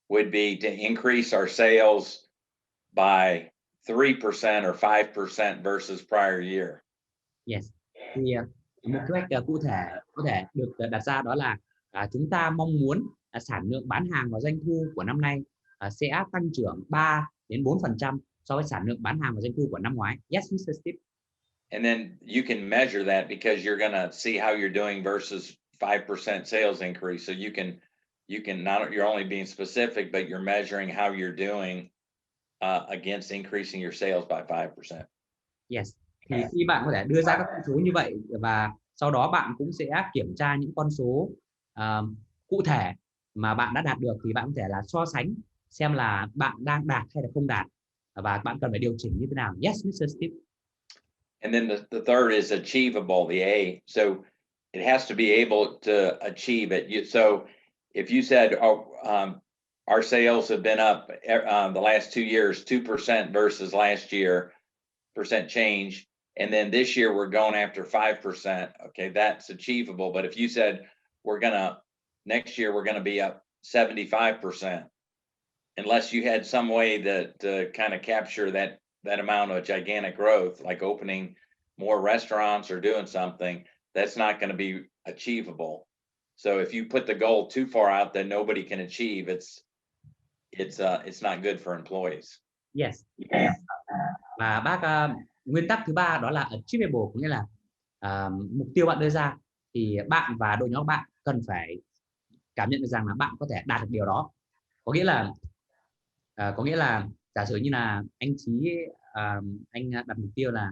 Speaker 2: would be to increase our sales by 3% or 5% versus prior year.
Speaker 1: Yes. Thì một kế hoạch cụ thể có thể được đặt ra, đó là chúng ta mong muốn sản lượng bán hàng và doanh thu của năm nay sẽ tăng trưởng 3 đến 4% so với sản lượng bán hàng và doanh thu của năm ngoái. Yes, Mr. Steve.
Speaker 2: And then you can measure that because you're going to see how you're doing versus 5% sales increase. So you can not, you're only being specific, but you're measuring how you're doing against increasing your sales by 5%.
Speaker 1: Yes. Thì khi bạn có thể đưa ra các con số như vậy, và sau đó bạn cũng sẽ kiểm tra những con số cụ thể mà bạn đã đạt được, thì bạn có thể là so sánh xem là bạn đang đạt hay là không đạt, và bạn cần phải điều chỉnh như thế nào. Yes, Mr. Steve.
Speaker 2: And then the third is achievable, the A. So it has to be able to achieve it. So if you said, our sales have been up the last 2 years, 2% versus last year, percent change, and then this year we're going after 5%. Okay, that's achievable. But if you said next year we're gonna be up 75%, unless you had some way that to kind of capture that amount of gigantic growth, like opening more restaurants or doing something, that's not going to be achievable. So if you put the goal too far out that nobody can achieve, it's not good for employees.
Speaker 1: Yes. Và bác nguyên tắc thứ ba đó là achievable, có nghĩa là mục tiêu bạn đưa ra thì bạn và đội nhóm bạn cần phải cảm nhận được rằng là bạn có thể đạt được điều đó. Có nghĩa là giả sử như là anh Chí anh đặt mục tiêu là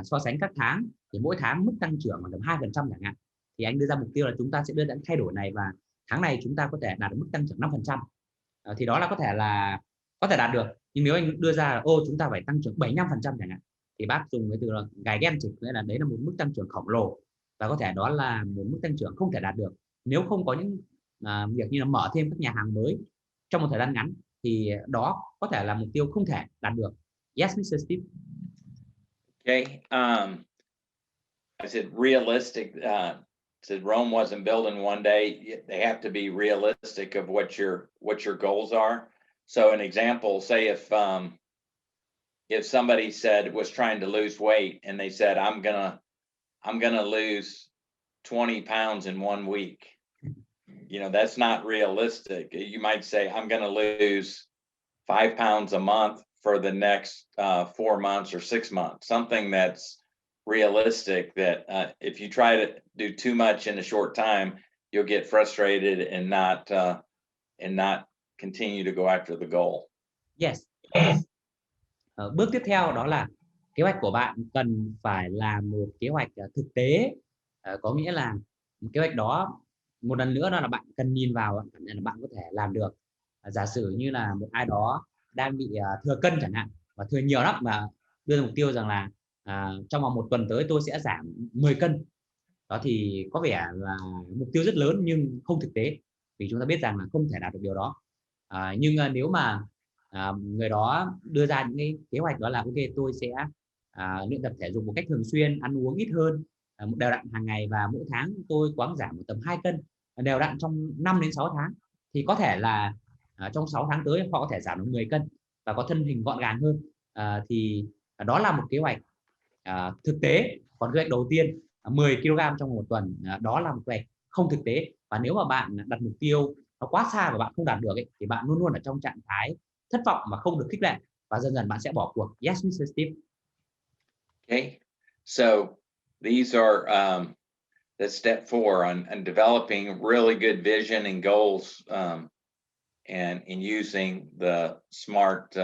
Speaker 1: so sánh các tháng thì mỗi tháng mức tăng trưởng là tầm 2% chẳng hạn, thì anh đưa ra mục tiêu là chúng ta sẽ đưa ra thay đổi này, và tháng này chúng ta có thể đạt được mức tăng trưởng 5%. Thì đó là có thể đạt được. Nhưng nếu anh đưa ra chúng ta phải tăng trưởng 75% chẳng hạn, thì bác dùng cái từ là gigantic, nghĩa là đấy là một mức tăng trưởng khổng lồ, và có thể đó là một mức tăng trưởng không thể đạt được nếu không có những việc như là mở thêm các nhà hàng mới trong một thời gian ngắn, thì đó có thể là mục tiêu không thể đạt được. Yes, Mr. Steve.
Speaker 2: Okay. I said realistic. Said Rome wasn't built in one day. They have to be realistic of what your goals are. So an example, say if somebody was trying to lose weight and they said, I'm gonna lose 20 pounds in 1 week. That's not realistic. You might say, I'm gonna lose 5 pounds a month for the next 4 months or 6 months, something that's realistic, that if you try to do too much in a short time, you'll get frustrated and not continue to go after the goal.
Speaker 1: Yes. Bước tiếp theo đó là kế hoạch của bạn cần phải là một kế hoạch thực tế. Có nghĩa là kế hoạch đó, một lần nữa đó là bạn cần nhìn vào cảm nhận là bạn có thể làm được. Giả sử như là một ai đó đang bị thừa cân chẳng hạn, và thừa nhiều lắm, mà đưa ra mục tiêu rằng là trong vòng 1 tuần tới tôi sẽ giảm 10 cân. Đó thì có vẻ là mục tiêu rất lớn nhưng không thực tế, vì chúng ta biết rằng là không thể đạt được điều đó. Nhưng nếu mà người đó đưa ra những cái kế hoạch đó là ok, tôi sẽ luyện tập thể dục một cách thường xuyên, ăn uống ít hơn, một đều đặn hàng ngày, và mỗi tháng tôi cố gắng giảm tầm 2 cân đều đặn trong 5 đến 6 tháng, thì có thể là trong 6 tháng tới họ có thể giảm được 10 cân và có thân hình gọn gàng hơn. Thì đó là một kế hoạch thực tế. Còn kế hoạch đầu tiên 10 kg trong 1 tuần, đó là một kế hoạch không thực tế. Và nếu mà bạn đặt mục tiêu nó quá xa và bạn không đạt được ấy, thì bạn luôn luôn ở trong trạng thái thất vọng và không được khích lệ, và dần dần bạn sẽ bỏ cuộc. Yes, Mr. Steve.
Speaker 2: Okay, so these are the step 4 on developing really good vision and goals, and in using the SMART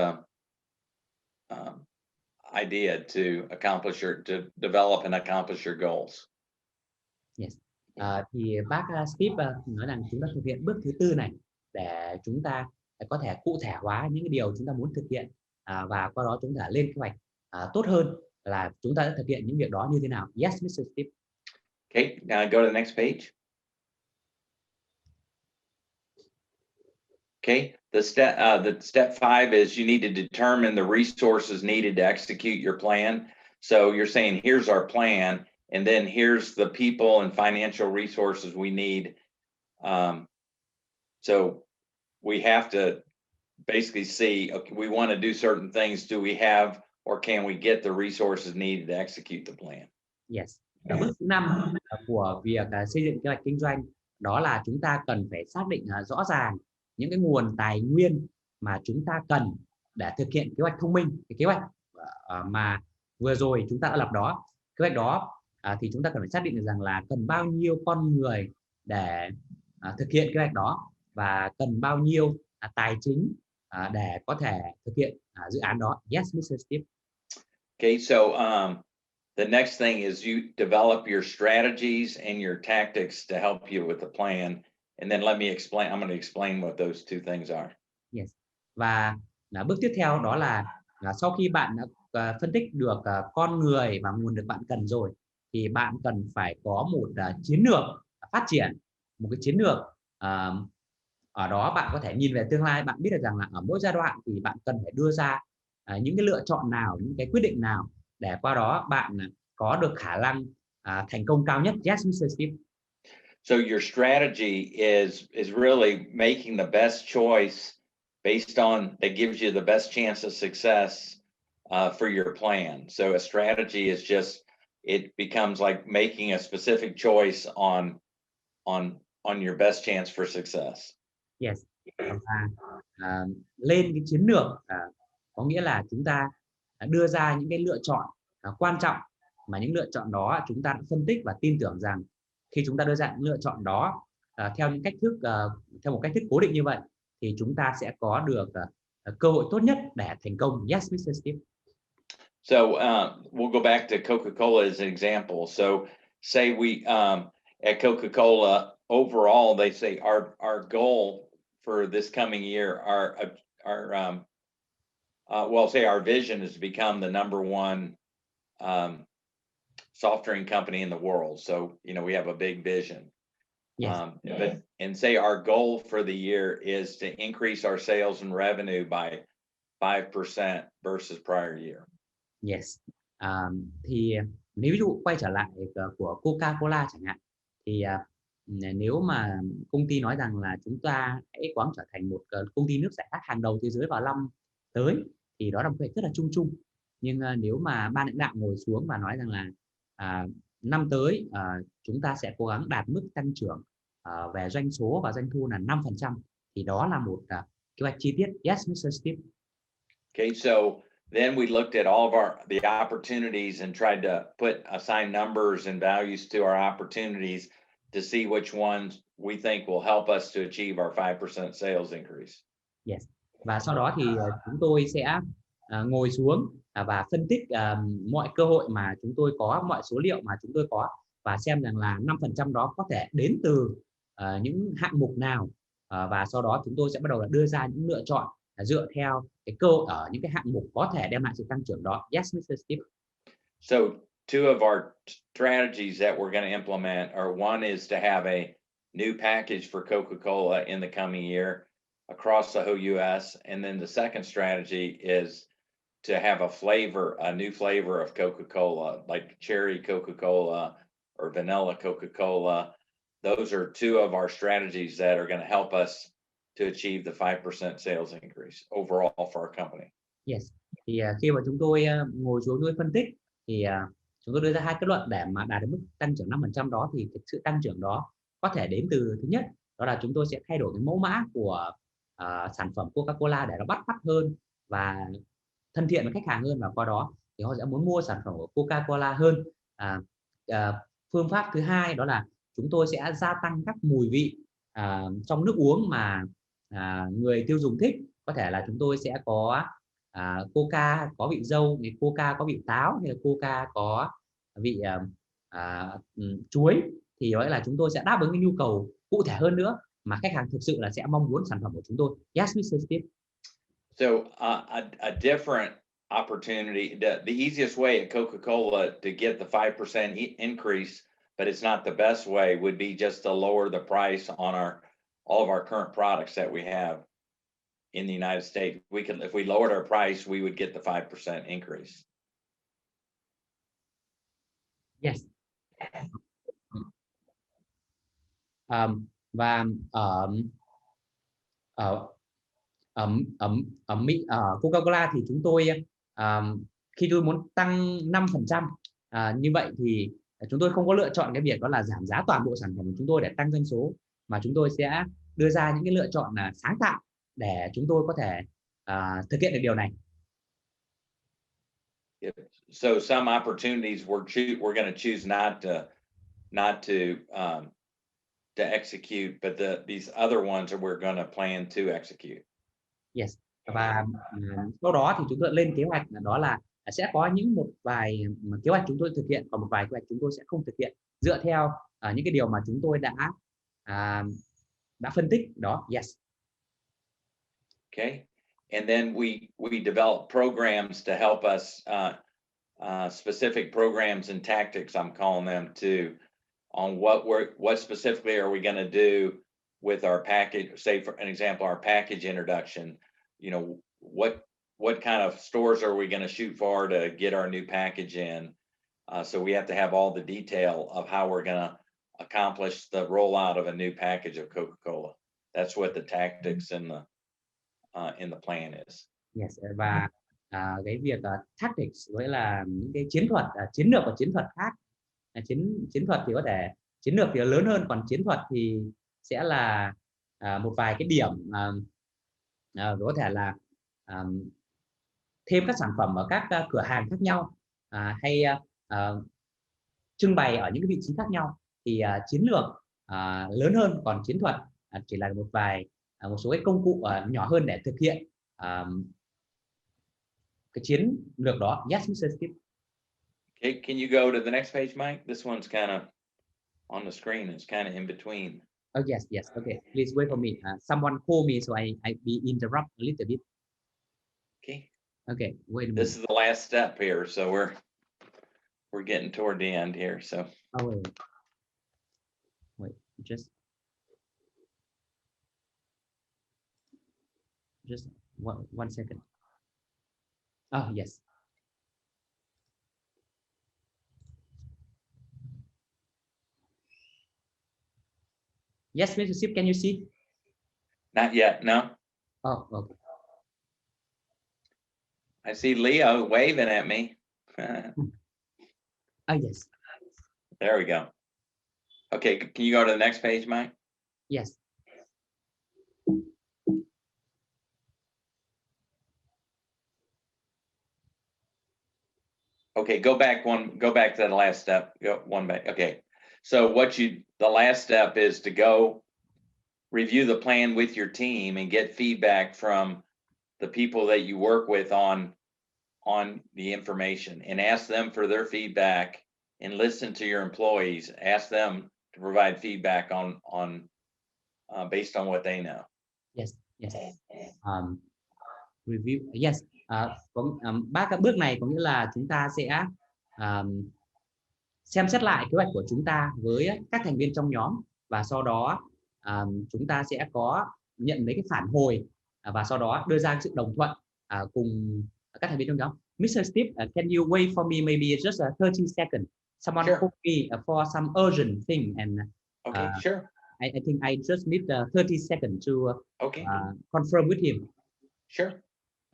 Speaker 2: idea to accomplish to develop and accomplish your goals.
Speaker 1: Yes. Thì bác Steve nói rằng chúng ta thực hiện bước thứ 4 này để chúng ta có thể cụ thể hóa những cái điều chúng ta muốn thực hiện, và qua đó chúng ta lên kế hoạch tốt hơn là chúng ta đã thực hiện những việc đó như thế nào. Yes, Mr. Steve.
Speaker 2: Okay, now go to the next page. Okay, the step 5 is you need to determine the resources needed to execute your plan. So you're saying, here's our plan, and then here's the people and financial resources we need. So we have to basically see, okay, we want to do certain things. Do we have, or can we get the resources needed to execute the plan?
Speaker 1: Yes. Bước thứ 5 của việc xây dựng kế hoạch kinh doanh đó là chúng ta cần phải xác định rõ ràng những cái nguồn tài nguyên mà chúng ta cần để thực hiện kế hoạch thông minh. Cái kế hoạch mà vừa rồi chúng ta đã lập đó, kế hoạch đó thì chúng ta cần phải xác định được rằng là cần bao nhiêu con người để thực hiện kế hoạch đó, và cần bao nhiêu tài chính để có thể thực hiện dự án đó. Yes, Mr. Steve.
Speaker 2: Okay, so the next thing is you develop your strategies and your tactics to help you with the plan. And then let me explain, I'm going to explain what those two things are.
Speaker 1: Yes. Và bước tiếp theo đó là sau khi bạn đã phân tích được con người và nguồn lực bạn cần rồi, thì bạn cần phải có một chiến lược phát triển, một cái chiến lược ở đó bạn có thể nhìn về tương lai. Bạn biết được rằng là ở mỗi giai đoạn thì bạn cần phải đưa ra những cái lựa chọn nào, những cái quyết định nào để qua đó bạn có được khả năng thành công cao nhất. Yes, Mr. Steve.
Speaker 2: So your strategy is really making the best choice based on, that gives you the best chance of success for your plan. So a strategy is just, it becomes like making a specific choice on your best chance for success.
Speaker 1: Yes. Lên cái chiến lược có nghĩa là chúng ta đưa ra những cái lựa chọn quan trọng, mà những lựa chọn đó chúng ta đã phân tích và tin tưởng rằng khi chúng ta đưa ra những lựa chọn đó theo những cách thức theo một cách thức cố định như vậy, thì chúng ta sẽ có được cơ hội tốt nhất để thành công. Yes, Mr. Steve.
Speaker 2: So we'll go back to Coca-Cola as an example. So say we at Coca-Cola overall, they say our goal for this coming year, say our vision is to become the number 1 soft drink company in the world. So, you know, we have a big vision.
Speaker 1: Yes.
Speaker 2: And say our goal for the year is to increase our sales and revenue by 5% versus prior year.
Speaker 1: Yes. Thì nếu ví dụ quay trở lại của Coca-Cola chẳng hạn, thì nếu mà công ty nói rằng là chúng ta hãy cố gắng trở thành một công ty nước giải khát hàng đầu thế giới vào năm tới, thì đó là một việc rất là chung chung. Nhưng nếu mà ban lãnh đạo ngồi xuống và nói rằng là năm tới chúng ta sẽ cố gắng đạt mức tăng trưởng về doanh số và doanh thu là 5%, thì đó là một kế hoạch chi tiết. Yes, Mr. Steve.
Speaker 2: Okay, so then we looked at all of the opportunities and tried to assign numbers and values to our opportunities to see which ones we think will help us to achieve our 5% sales increase.
Speaker 1: Yes. Và sau đó thì chúng tôi sẽ ngồi xuống và phân tích mọi cơ hội mà chúng tôi có, mọi số liệu mà chúng tôi có, và xem rằng là 5% đó có thể đến từ những hạng mục nào, và sau đó chúng tôi sẽ bắt đầu là đưa ra những lựa chọn dựa theo cái cơ hội ở những cái hạng mục có thể đem lại sự tăng trưởng đó. Yes, Mr. Steve.
Speaker 2: So two of our strategies that we're going to implement are, one is to have a new package for Coca-Cola in the coming year across the whole US. And then the second strategy is to have a new flavor of Coca-Cola, like cherry Coca-Cola or vanilla Coca-Cola. Those are two of our strategies that are going to help us to achieve the 5% sales increase overall for our company.
Speaker 1: Yes. Thì khi mà chúng tôi ngồi xuống chúng tôi phân tích thì chúng tôi đưa ra hai kết luận để mà đạt đến mức tăng trưởng 5% đó, thì cái sự tăng trưởng đó có thể đến từ, thứ nhất đó là chúng tôi sẽ thay đổi cái mẫu mã của sản phẩm Coca-Cola để nó bắt mắt hơn và thân thiện với khách hàng hơn, và qua đó thì họ sẽ muốn mua sản phẩm của Coca-Cola hơn. Phương pháp thứ hai đó là chúng tôi sẽ gia tăng các mùi vị trong nước uống mà người tiêu dùng thích. Có thể là chúng tôi sẽ có Coca có vị dâu, Coca có vị táo, hay là Coca có vị chuối, thì đó là chúng tôi sẽ đáp ứng cái nhu cầu cụ thể hơn nữa mà khách hàng thực sự là sẽ mong muốn sản phẩm của chúng tôi. Yes, Mr. Steve.
Speaker 2: So a different opportunity, the easiest way at Coca-Cola to get the 5% increase, but it's not the best way, would be just to lower the price on all of our current products that we have in the United States. If we lowered our price, we would get the 5% increase.
Speaker 1: Yes. Và ở Mỹ, Coca-Cola thì chúng tôi khi tôi muốn tăng 5%, như vậy thì chúng tôi không có lựa chọn cái việc đó là giảm giá toàn bộ sản phẩm của chúng tôi để tăng doanh số, mà chúng tôi sẽ đưa ra những cái lựa chọn là sáng tạo để chúng tôi có thể thực hiện được điều này.
Speaker 2: So some opportunities we're going to choose not to execute, but these other ones are we're going to plan to execute.
Speaker 1: Yes. Và sau đó thì chúng tôi lên kế hoạch, đó là sẽ có một vài kế hoạch chúng tôi thực hiện, còn một vài kế hoạch chúng tôi sẽ không thực hiện dựa theo những cái điều mà chúng tôi đã phân tích đó. Yes.
Speaker 2: Okay. And then we develop programs to help us, specific programs and tactics, I'm calling them, on what specifically are we going to do with our package. Say, for an example, our package introduction. You know, what kind of stores are we going to shoot for to get our new package in? So we have to have all the detail of how we're going to accomplish the rollout of a new package of Coca-Cola. That's what the tactics in the plan is.
Speaker 1: Yes. Và cái việc tactics với là những cái chiến thuật, chiến lược và chiến thuật khác. Chiến thuật thì có thể chiến lược thì lớn hơn, còn chiến thuật thì sẽ là một vài cái điểm có thể là thêm các sản phẩm ở các cửa hàng khác nhau, hay trưng bày ở những cái vị trí khác nhau, thì chiến lược lớn hơn, còn chiến thuật chỉ là một số cái công cụ nhỏ hơn để thực hiện cái chiến lược đó. Yes, Mr. Steve.
Speaker 2: Okay, can you go to the next page, Mike? This one's kind of on the screen. It's kind of in between.
Speaker 1: Oh, yes. Okay, please wait for me. Someone call me, so I be interrupt a little bit. Okay, wait a minute.
Speaker 2: This is the last step here, so we're getting toward the end here. So.
Speaker 1: Oh, wait, just one second. Oh, yes. Yes, Mr. Sip, can you see?
Speaker 2: Not yet, no.
Speaker 1: Oh, okay.
Speaker 2: I see Leo waving at me.
Speaker 1: Oh, yes.
Speaker 2: There we go. Okay, can you go to the next page, Mike?
Speaker 1: Yes.
Speaker 2: Okay, go back to the last step. Go one back. Okay. So the last step is to go review the plan with your team and get feedback from the people that you work with on the information, and ask them for their feedback, and listen to your employees. Ask them to provide feedback on based on what they know.
Speaker 1: Yes, yes. Review. Yes. Ba cái bước này có nghĩa là chúng ta sẽ xem xét lại kế hoạch của chúng ta với các thành viên trong nhóm, và sau đó chúng ta sẽ có nhận lấy cái phản hồi, và sau đó đưa ra sự đồng thuận cùng các thành viên trong nhóm. Mr. Steve, can you wait for me maybe just 30 seconds? Someone
Speaker 2: Sure.
Speaker 1: called me for some urgent thing, and
Speaker 2: Okay, sure.
Speaker 1: I think I just need 30 seconds to
Speaker 2: Okay.
Speaker 1: Confirm with him.
Speaker 2: Sure.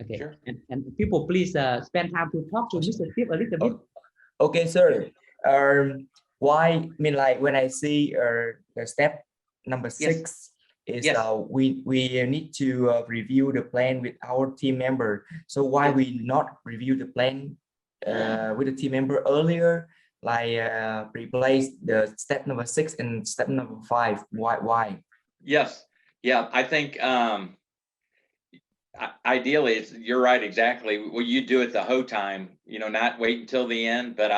Speaker 1: Okay.
Speaker 2: Sure.
Speaker 1: And people, please spend time to talk to Mr. Steve a little bit.
Speaker 3: Okay, sir. Why? I mean, like when I see the step number 6 is
Speaker 2: Yes.
Speaker 3: We need to review the plan with our team member. So why we not review the plan with the team member earlier? Like replace the step number 6 and step number 5. Why?
Speaker 2: Yes. Yeah, I think ideally you're right, exactly. Well, you do it the whole time, not wait until the end. But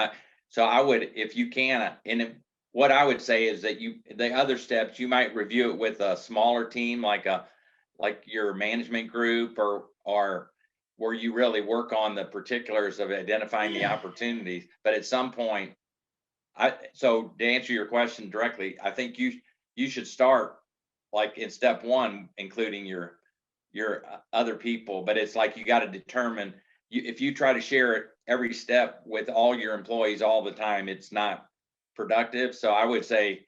Speaker 2: I would, if you can, and what I would say is that the other steps, you might review it with a smaller team, like your management group, or where you really work on the particulars of identifying the opportunities. But at some point, so to answer your question directly, I think you should start like in step 1, including your other people. But it's like you got to determine, if you try to share it every step with all your employees all the time, it's not productive. So I would say,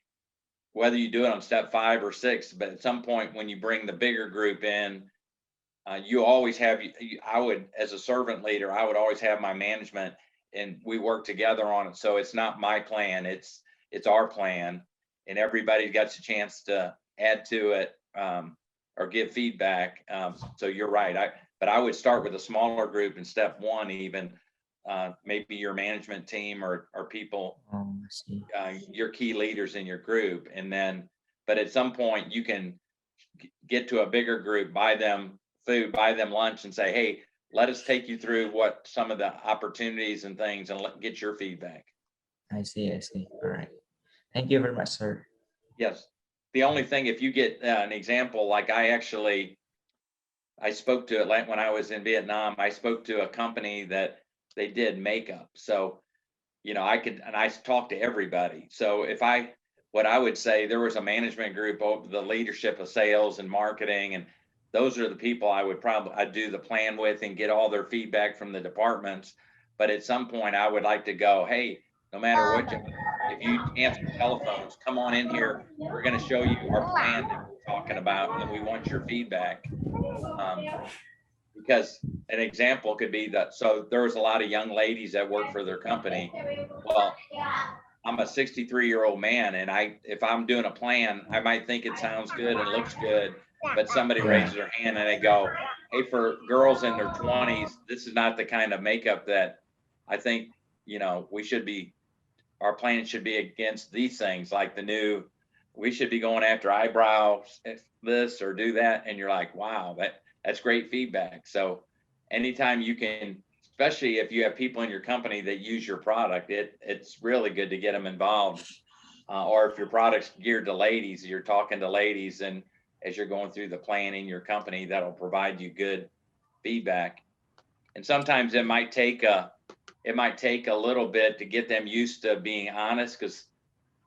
Speaker 2: whether you do it on step 5 or 6, but at some point when you bring the bigger group in, you always have, I would, as a servant leader, I would always have my management, and we work together on it. So it's not my plan, it's our plan, and everybody gets a chance to add to it or give feedback. So you're right. But I would start with a smaller group in step 1, even maybe your management team or people, your key leaders in your group. And then, but at some point you can get to a bigger group, buy them food, buy them lunch, and say, hey, let us take you through what some of the opportunities and things, and get your feedback.
Speaker 3: I see. All right. Thank you very much, sir.
Speaker 2: Yes. The only thing, if you get an example, like I spoke to, when I was in Vietnam, I spoke to a company that they did makeup. So, I talked to everybody. So what I would say, there was a management group over the leadership of sales and marketing, and those are the people I'd do the plan with and get all their feedback from the departments. But at some point I would like to go, hey, no matter what, if you answer telephones, come on in here. We're going to show you our plan that we're talking about, and we want your feedback. Because an example could be that, so there was a lot of young ladies that work for their company. Well, I'm a 63-year-old man, and if I'm doing a plan, I might think it sounds good and looks good, but somebody raises their hand and they go, hey, for girls in their 20s, this is not the kind of makeup that I think, our plan should be against these things, like we should be going after eyebrows, this or do that. And you're like, wow, that's great feedback. So anytime you can, especially if you have people in your company that use your product, it's really good to get them involved. Or if your product's geared to ladies, you're talking to ladies, and as you're going through the plan in your company, that'll provide you good feedback. And sometimes it might take a little bit to get them used to being honest, because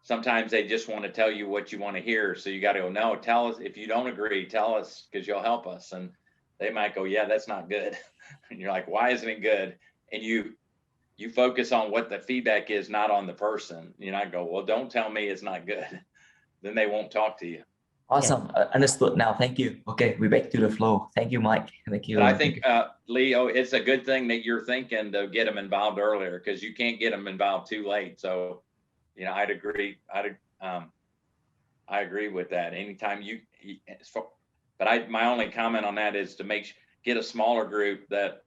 Speaker 2: sometimes they just want to tell you what you want to hear. So you got to go, no, tell us if you don't agree, tell us, because you'll help us. And they might go, yeah, that's not good. And you're like, why isn't it good? And you focus on what the feedback is, not on the person. I go, well, don't tell me it's not good. Then they won't talk to you.
Speaker 3: Awesome. Understood now. Thank you. Okay, we're back to the flow. Thank you, Mike. Thank you.
Speaker 2: But I think, Leo, it's a good thing that you're thinking to get them involved earlier, because you can't get them involved too late. So, I'd agree. I agree with that. Anytime my only comment on that is to get a smaller group that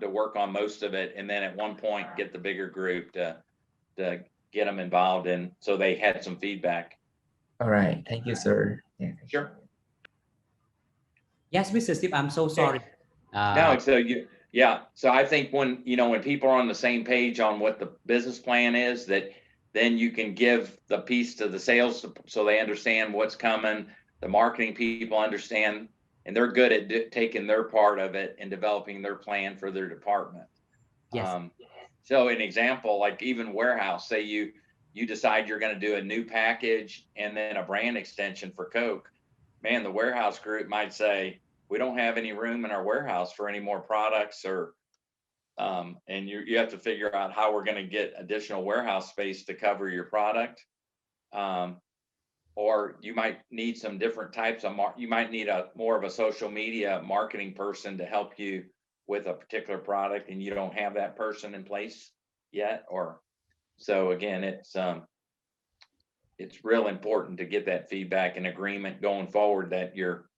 Speaker 2: to work on most of it, and then at one point get the bigger group to get them involved, and so they had some feedback.
Speaker 3: All right, thank you, sir. Yeah, thank you.
Speaker 2: Sure.
Speaker 1: Yes, Mr. Steve, I'm so sorry.
Speaker 2: No, so so I think when people are on the same page on what the business plan is, that then you can give the piece to the sales so they understand what's coming. The marketing people understand, and they're good at taking their part of it and developing their plan for their department.
Speaker 1: Yes.
Speaker 2: So an example, like even warehouse, say you decide you're going to do a new package and then a brand extension for Coke. Man, the warehouse group might say, we don't have any room in our warehouse for any more products, or and you have to figure out how we're going to get additional warehouse space to cover your product. Or you might need some different types of you might need more of a social media marketing person to help you with a particular product, and you don't have that person in place yet. Or so again, it's real important to get that feedback and agreement going forward that you're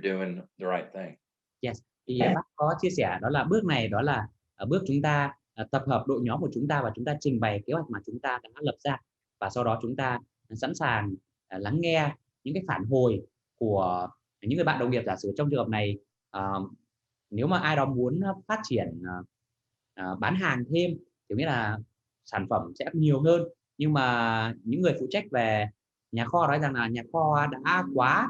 Speaker 2: doing the right thing.
Speaker 1: Yes. Thì bác có chia sẻ đó là bước này, đó là bước chúng ta tập hợp đội nhóm của chúng ta và chúng ta trình bày kế hoạch mà chúng ta đã lập ra, và sau đó chúng ta sẵn sàng lắng nghe những cái phản hồi của những người bạn đồng nghiệp. Giả sử trong trường hợp này, nếu mà ai đó muốn phát triển bán hàng thêm, thì nghĩa là sản phẩm sẽ nhiều hơn, nhưng mà những người phụ trách về nhà kho nói rằng là nhà kho đã quá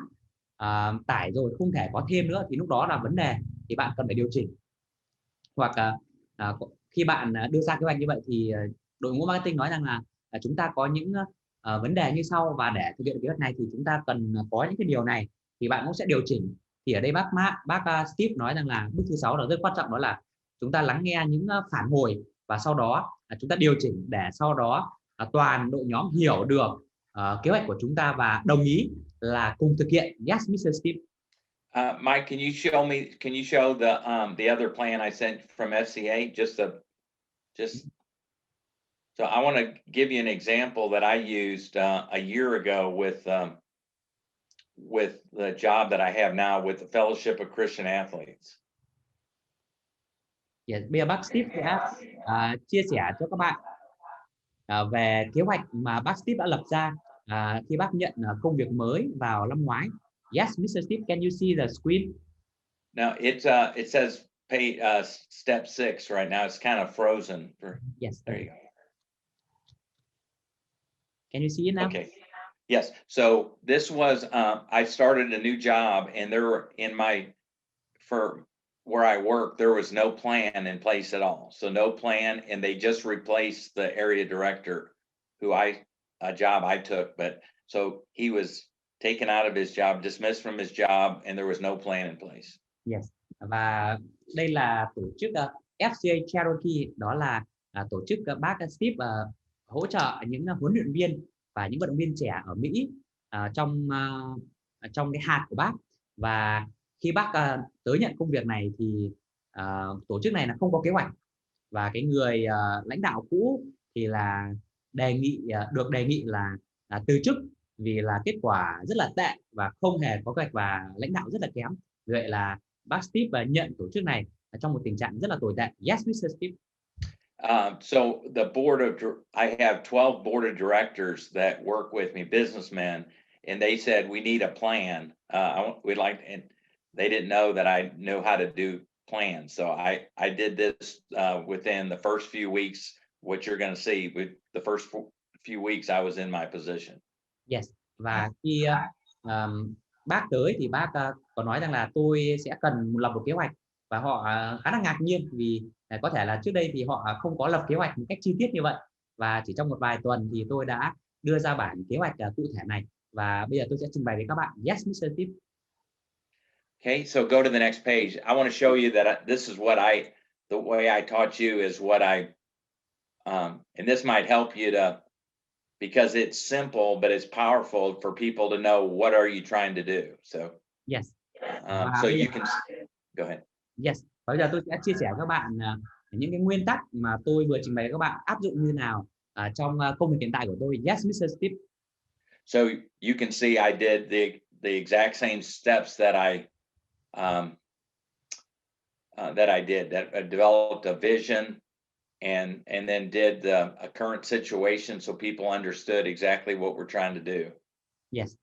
Speaker 1: tải rồi, không thể có thêm nữa, thì lúc đó là vấn đề, thì bạn cần phải điều chỉnh. Hoặc khi bạn đưa ra kế hoạch như vậy thì đội ngũ marketing nói rằng là chúng ta có những vấn đề như sau, và để thực hiện kế hoạch này thì chúng ta cần có những cái điều này, thì bạn cũng sẽ điều chỉnh. Thì ở đây bác Steve nói rằng là bước thứ 6 là rất quan trọng, đó là chúng ta lắng nghe những phản hồi và sau đó chúng ta điều chỉnh, để sau đó toàn đội nhóm hiểu được kế hoạch của chúng ta và đồng ý là cùng thực hiện. Yes, Mr. Steve.
Speaker 2: Mike, can you show the other plan I sent from FCA? So I want to give you an example that I used a year ago with the job that I have now with the Fellowship of Christian Athletes.
Speaker 1: Yes, bây giờ bác Steve sẽ chia sẻ cho các bạn về kế hoạch mà bác Steve đã lập ra khi bác nhận công việc mới vào năm ngoái. Yes, Mr. Steve, can you see the screen?
Speaker 2: Now it says pay step 6 right now. It's kind of frozen.
Speaker 1: Yes.
Speaker 2: There you go.
Speaker 1: Can you see it now?
Speaker 2: Okay. Yes. So this was I started a new job, and for where I work, there was no plan in place at all. So no plan, and they just replaced the area director, a job I took. But so he was taken out of his job, dismissed from his job, and there was no plan in place.
Speaker 1: Yes. Và đây là tổ chức FCA Charity, đó là tổ chức bác Steve hỗ trợ những huấn luyện viên và những vận động viên trẻ ở Mỹ trong cái hạt của bác. Và khi bác tới nhận công việc này thì tổ chức này là không có kế hoạch, và cái người lãnh đạo cũ thì là được đề nghị là từ chức, vì là kết quả rất là tệ và không hề có kế hoạch và lãnh đạo rất là kém. Vậy là bác Steve nhận tổ chức này trong một tình trạng rất là tồi tệ. Yes, Mr. Steve.
Speaker 2: So I have 12 board of directors that work with me, businessmen, and they said we need a plan. And they didn't know that I knew how to do plans. So I did this within the first few weeks. What you're going to see with the first few weeks I was in my position.
Speaker 1: Yes. Và khi bác tới thì bác có nói rằng là tôi sẽ cần lập một kế hoạch, và họ khá là ngạc nhiên vì có thể là trước đây thì họ không có lập kế hoạch một cách chi tiết như vậy, và chỉ trong một vài tuần thì tôi đã đưa ra bản kế hoạch cụ thể này, và bây giờ tôi sẽ trình bày với các bạn. Yes, Mr. Steve.
Speaker 2: Okay, so go to the next page. I want to show you that this is the way I taught you is what and this might help you because it's simple, but it's powerful for people to know what are you trying to do. So
Speaker 1: yes.
Speaker 2: So you can go ahead.
Speaker 1: Yes. Bây giờ tôi sẽ chia sẻ với các bạn những cái nguyên tắc mà tôi vừa trình bày với các bạn áp dụng như nào trong công việc hiện tại của tôi. Yes, Mr. Steve.
Speaker 2: So you can see I did the exact same steps that I that I did, that I developed a vision and then did a current situation so people understood exactly what we're trying to do.
Speaker 1: Yes.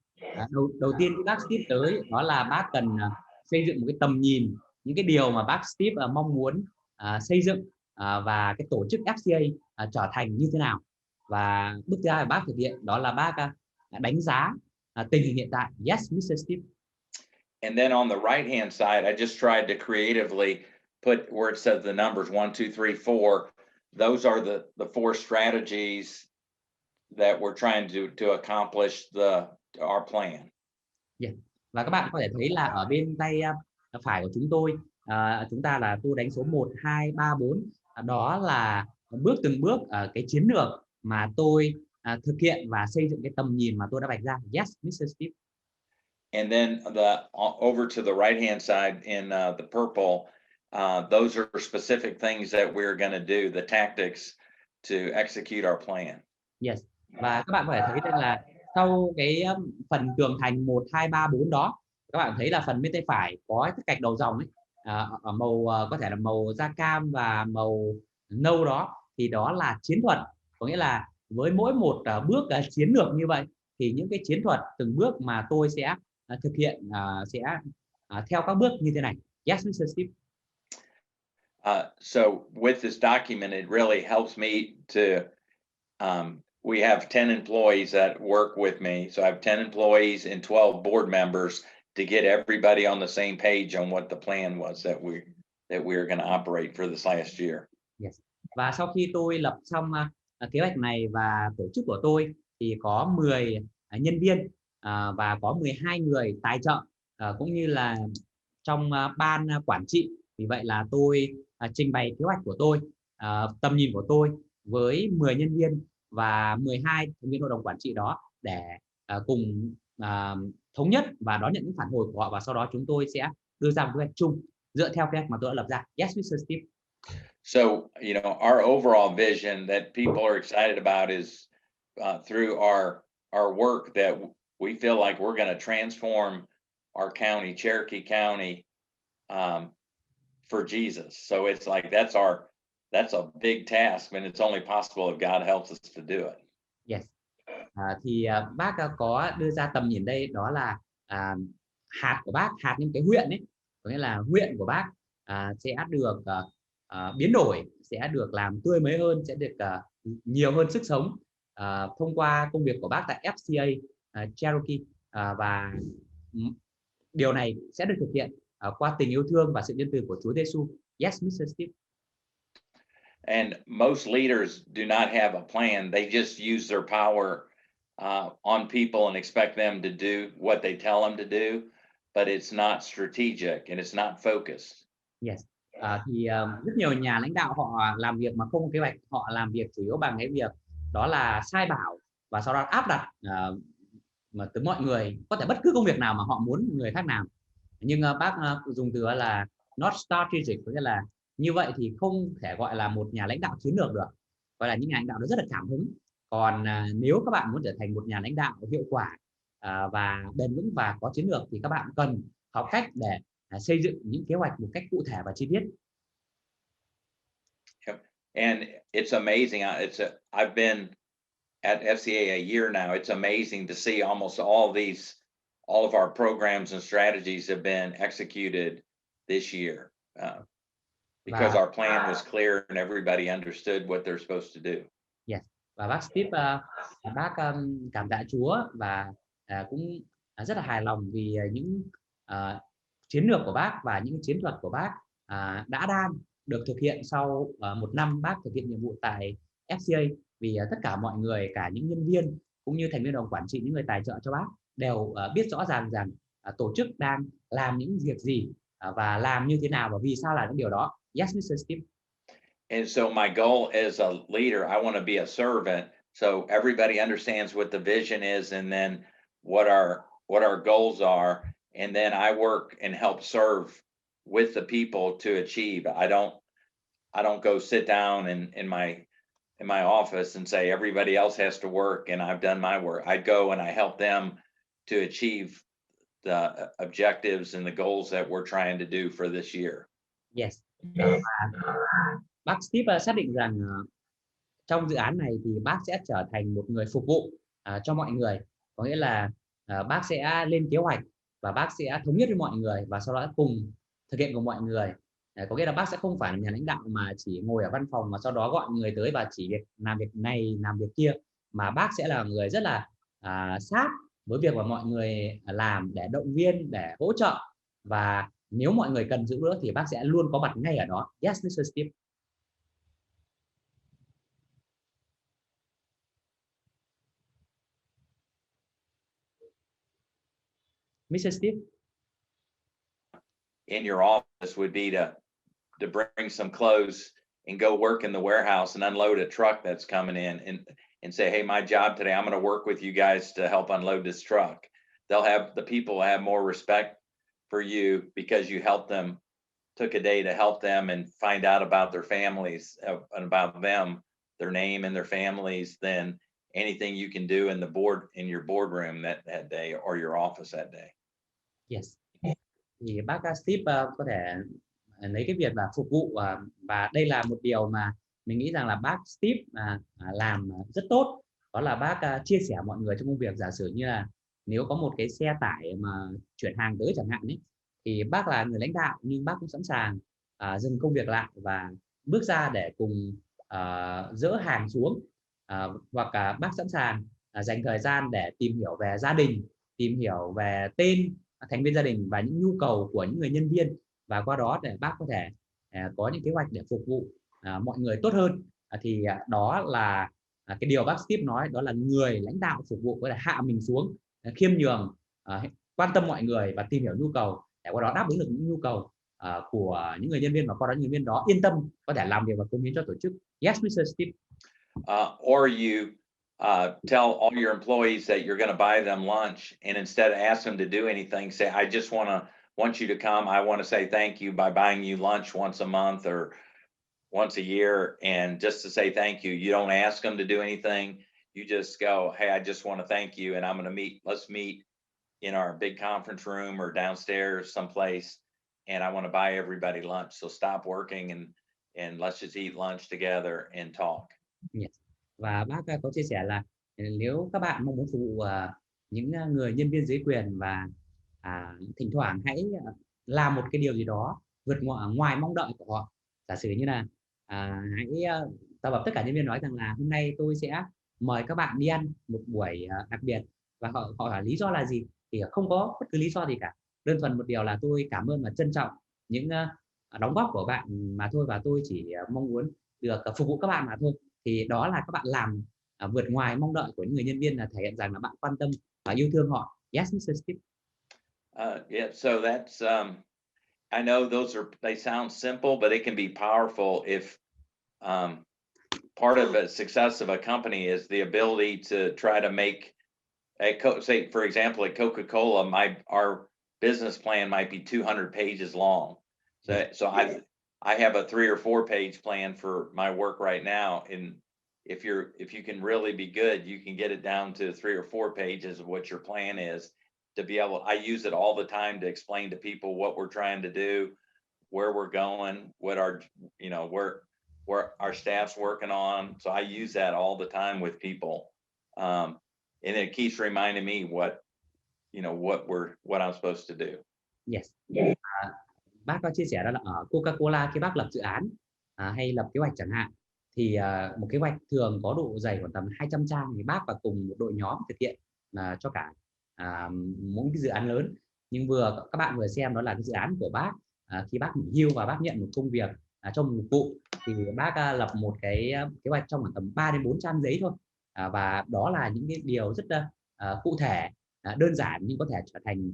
Speaker 1: Đầu tiên khi bác Steve tới đó là bác cần xây dựng một cái tầm nhìn, những cái điều mà bác Steve mong muốn xây dựng và cái tổ chức FCA trở thành như thế nào. Và bước thứ hai bác thực hiện đó là bác đánh giá tình hình hiện tại. Yes, Mr. Steve.
Speaker 2: And then on the right hand side, I just tried to creatively put where it says the numbers 1, 2, 3, 4. Those are the four strategies that we're trying to accomplish our plan.
Speaker 1: Yeah. Và các bạn có thể thấy là ở bên tay phải của chúng tôi, chúng ta là tôi đánh số 1, 2, 3, 4. Đó là từng bước cái chiến lược mà tôi thực hiện và xây dựng cái tầm nhìn mà tôi đã vạch ra. Yes, Mr. Steve.
Speaker 2: And then over to the right hand side in the purple, those are specific things that we're going to do, the tactics to execute our plan.
Speaker 1: Yes. Và các bạn có thể thấy rằng là sau cái phần tường thành 1, 2, 3, 4 đó, các bạn thấy là phần bên tay phải có cái gạch đầu dòng ấy, ở màu có thể là màu da cam và màu nâu đó, thì đó là chiến thuật. Có nghĩa là với mỗi một bước chiến lược như vậy thì những cái chiến thuật từng bước mà tôi sẽ thực hiện sẽ theo các bước như thế này. Yes, Mr. Steve.
Speaker 2: So with this document, it really helps me to we have 10 employees that work with me. So I have 10 employees and 12 board members to get everybody on the same page on what the plan was that we're going to operate for this last year.
Speaker 1: Yes. Và sau khi tôi lập xong kế hoạch này và tổ chức của tôi thì có 10 nhân viên và có 12 người tài trợ cũng như là trong ban quản trị. Vì vậy là tôi trình bày kế hoạch của tôi, tầm nhìn của tôi với 10 nhân viên và 12 thành viên hội đồng quản trị đó để cùng thống nhất và đón nhận những phản hồi của họ, và sau đó chúng tôi sẽ đưa ra một kế hoạch chung dựa theo kế hoạch mà tôi đã lập ra. Yes, Mr. Steve.
Speaker 2: So, our overall vision that people are excited about is through our work that we feel like we're going to transform our county, Cherokee County, for Jesus. So it's like that's a big task, and it's only possible if God helps us to do it.
Speaker 1: Yes. Thì bác có đưa ra tầm nhìn đây, đó là hạt của bác, hạt những cái huyện ấy, có nghĩa là huyện của bác sẽ được biến đổi, sẽ được làm tươi mới hơn, sẽ được nhiều hơn sức sống thông qua công việc của bác tại FCA Cherokee, và điều này sẽ được thực hiện qua tình yêu thương và sự nhân từ của Chúa Giêsu. Yes, Mr. Steve.
Speaker 2: And most leaders do not have a plan. They just use their power on people and expect them to do what they tell them to do, but it's not strategic and it's not focused.
Speaker 1: Yes. Thì rất nhiều nhà lãnh đạo họ làm việc mà không có kế hoạch, họ làm việc chủ yếu bằng cái việc đó là sai bảo và sau đó áp đặt mà tới mọi người, có thể bất cứ công việc nào mà họ muốn người khác làm. Nhưng bác dùng từ là not strategic, có nghĩa là như vậy thì không thể gọi là một nhà lãnh đạo chiến lược được, gọi là những nhà lãnh đạo nó rất là cảm hứng. Còn nếu các bạn muốn trở thành một nhà lãnh đạo hiệu quả và bền vững và có chiến lược thì các bạn cần học cách để xây dựng những kế hoạch một cách cụ thể và chi tiết.
Speaker 2: And it's amazing. I've been at FCA a year now. It's amazing to see almost all of our programs and strategies have been executed this year because our plan was clear and everybody understood what they're supposed to do.
Speaker 1: Yes. Và bác Steve, bác cảm tạ Chúa và cũng rất là hài lòng vì những chiến lược của bác và những chiến thuật của bác đang được thực hiện sau một năm bác thực hiện nhiệm vụ tại FCA. Vì tất cả mọi người, cả những nhân viên cũng như thành viên hội đồng quản trị, những người tài trợ cho bác đều biết rõ ràng rằng tổ chức đang làm những việc gì và làm như thế nào và vì sao làm những điều đó. Yes, Mr. Steve.
Speaker 2: And so my goal as a leader, I want to be a servant. So everybody understands what the vision is and then what our goals are. And then I work and help serve with the people to achieve. I don't go sit down in my office and say everybody else has to work and I've done my work. I go and I help them to achieve the objectives and the goals that we're trying to do for this year.
Speaker 1: Yes. Bác Steve xác định rằng trong dự án này thì bác sẽ trở thành một người phục vụ cho mọi người, có nghĩa là bác sẽ lên kế hoạch và bác sẽ thống nhất với mọi người và sau đó cùng thực hiện cùng mọi người. Có nghĩa là bác sẽ không phải là nhà lãnh đạo mà chỉ ngồi ở văn phòng mà sau đó gọi người tới và chỉ việc làm việc này làm việc kia, mà bác sẽ là người rất là sát với việc mà mọi người làm để động viên, để hỗ trợ, và nếu mọi người cần giúp đỡ thì bác sẽ luôn có mặt ngay ở đó. Yes, Mr. Steve. Mr. Steve.
Speaker 2: In your office would be to bring some clothes and go work in the warehouse and unload a truck that's coming in and say, hey, my job today, I'm going to work with you guys to help unload this truck. The people have more respect for you because you helped them, took a day to help them and find out about their families and about them, their name and their families, than anything you can do in your boardroom that day or your office that day.
Speaker 1: Yes. Thì bác Steve có thể lấy cái việc là phục vụ, và đây là một điều mà mình nghĩ rằng là bác Steve làm rất tốt, đó là bác chia sẻ mọi người trong công việc. Giả sử như là nếu có một cái xe tải mà chuyển hàng tới chẳng hạn ấy, thì bác là người lãnh đạo nhưng bác cũng sẵn sàng dừng công việc lại và bước ra để cùng dỡ hàng xuống, hoặc bác sẵn sàng dành thời gian để tìm hiểu về gia đình, tìm hiểu về tên thành viên gia đình và những nhu cầu của những người nhân viên, và qua đó để bác có thể có những kế hoạch để phục vụ mọi người tốt hơn. Thì đó là cái điều bác Steve nói, đó là người lãnh đạo phục vụ có thể hạ mình xuống, khiêm nhường, quan tâm mọi người và tìm hiểu nhu cầu để qua đó đáp ứng được những nhu cầu của những người nhân viên, và qua đó những nhân viên đó yên tâm có thể làm việc và cống hiến cho tổ chức. Yes, Mr. Steve.
Speaker 2: Or you tell all your employees that you're going to buy them lunch, and instead of ask them to do anything, say, I just want you to come. I want to say thank you by buying you lunch once a month or once a year, and just to say thank you. You don't ask them to do anything. You just go, hey, I just want to thank you, and I'm going to let's meet in our big conference room or downstairs someplace, and I want to buy everybody lunch. So stop working and let's just eat lunch together and talk.
Speaker 1: Yes. Và bác có chia sẻ là nếu các bạn mong muốn phục vụ những người nhân viên dưới quyền và thỉnh thoảng hãy làm một cái điều gì đó vượt ngoài mong đợi của họ. Giả sử như là hãy tập hợp tất cả nhân viên nói rằng là hôm nay tôi sẽ mời các bạn đi ăn một buổi đặc biệt, và họ hỏi lý do là gì, thì không có bất cứ lý do gì cả, đơn thuần một điều là tôi cảm ơn và trân trọng những đóng góp của bạn mà thôi, và tôi chỉ mong muốn được phục vụ các bạn mà thôi. Thì đó là các bạn làm vượt ngoài mong đợi của những người nhân viên, là thể hiện rằng là bạn quan tâm và yêu thương họ. Yes, Mr. Steve.
Speaker 2: Yeah, so that's I know they sound simple, but it can be powerful if part of the success of a company is the ability to try to make say, for example, at Coca-Cola, our business plan might be 200 pages long. So I have a 3 or 4 page plan for my work right now. And if you can really be good, you can get it down to 3 or 4 pages of what your plan is, to be able, I use it all the time to explain to people what we're trying to do, where we're going, what our, where our staff's working on. So I use that all the time with people. And it keeps reminding me what I'm supposed to do.
Speaker 1: Yes. Bác có chia sẻ đó là ở Coca-Cola khi bác lập dự án hay lập kế hoạch chẳng hạn, thì một kế hoạch thường có độ dày khoảng tầm 200 trang, thì bác và cùng một đội nhóm thực hiện cho cả mỗi cái dự án lớn. Nhưng các bạn vừa xem đó là cái dự án của bác khi bác nghỉ hưu và bác nhận một công việc trong một vụ, thì bác lập một cái kế hoạch trong khoảng tầm 3 đến 4 trang giấy thôi, và đó là những cái điều rất cụ thể, đơn giản nhưng có thể trở thành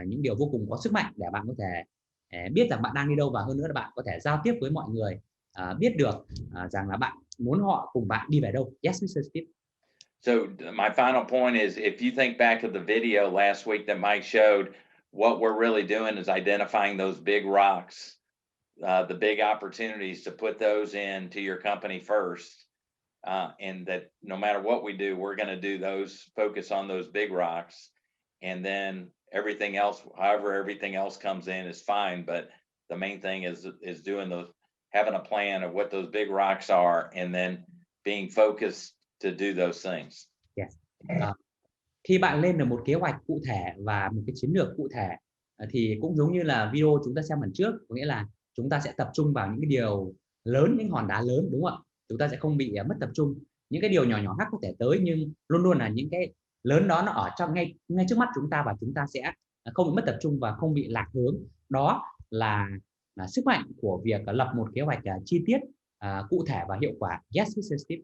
Speaker 1: những điều vô cùng có sức mạnh để bạn có thể biết rằng bạn đang đi đâu, và hơn nữa là bạn có thể giao tiếp với mọi người, biết được rằng là bạn muốn họ cùng bạn đi về đâu. Yes, Mr. Steve.
Speaker 2: So my final point is, if you think back of the video last week that Mike showed, what we're really doing is identifying those big rocks, the big opportunities, to put those into your company first. And that no matter what we do, we're going to do focus on those big rocks. And then everything else, however everything else comes in, is fine. But the main thing is doing having a plan of what those big rocks are, and then being focused to do those things.
Speaker 1: Yes. Khi bạn lên được một kế hoạch cụ thể và một cái chiến lược cụ thể thì cũng giống như là video chúng ta xem lần trước, có nghĩa là chúng ta sẽ tập trung vào những cái điều lớn, những hòn đá lớn, đúng không ạ? Chúng ta sẽ không bị mất tập trung. Những cái điều nhỏ nhỏ khác có thể tới, nhưng luôn luôn là những cái lớn đó nó ở trong ngay trước mắt chúng ta, và chúng ta sẽ không bị mất tập trung và không bị lạc hướng. Đó là sức mạnh của việc lập một kế hoạch chi tiết, cụ thể và hiệu quả. Yes, Mr. Steve.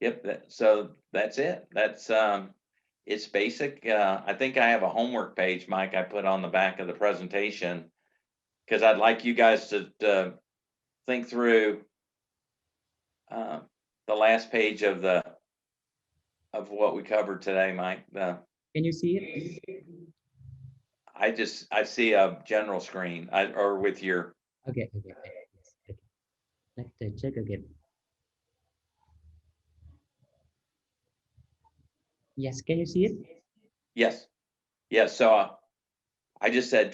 Speaker 2: Yep. So that's it. That's it's basic. I think I have a homework page, Mike, I put on the back of the presentation, because I'd like you guys to think through the last page of what we covered today, Mike.
Speaker 1: Can you see it?
Speaker 2: I see a general screen, or with your.
Speaker 1: Okay. Let's check again. Yes, can you see it?
Speaker 2: Yes. So I just said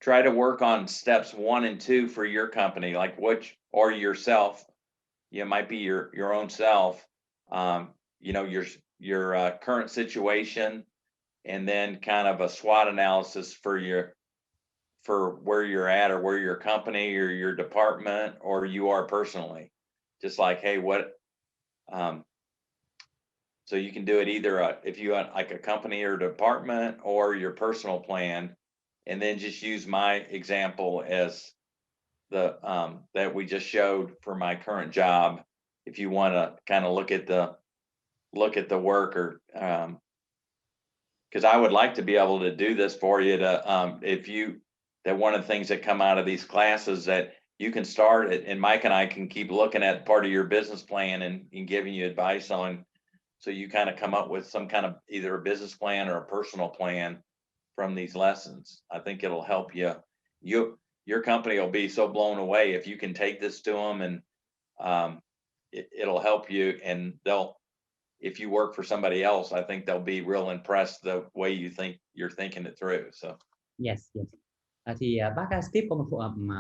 Speaker 2: try to work on steps 1 and 2 for your company, like or yourself. You might be your own self. You know, your current situation, and then kind of a SWOT analysis for where you're at, or where your company or your department or you are personally. Just like, hey, what so you can do it either if you have like a company or department, or your personal plan, and then just use my example as the that we just showed for my current job. If you want to kind of look at the work, or because I would like to be able to do this for you to that one of the things that come out of these classes that you can start it, and Mike and I can keep looking at part of your business plan and giving you advice on. So you kind of come up with some kind of either a business plan or a personal plan from these lessons. I think it'll help you. Your company will be so blown away if you can take this to them, and it'll help you. And if you work for somebody else, I think they'll be real impressed the way you're thinking it through. So.
Speaker 1: Yes. Thì bác Steve có một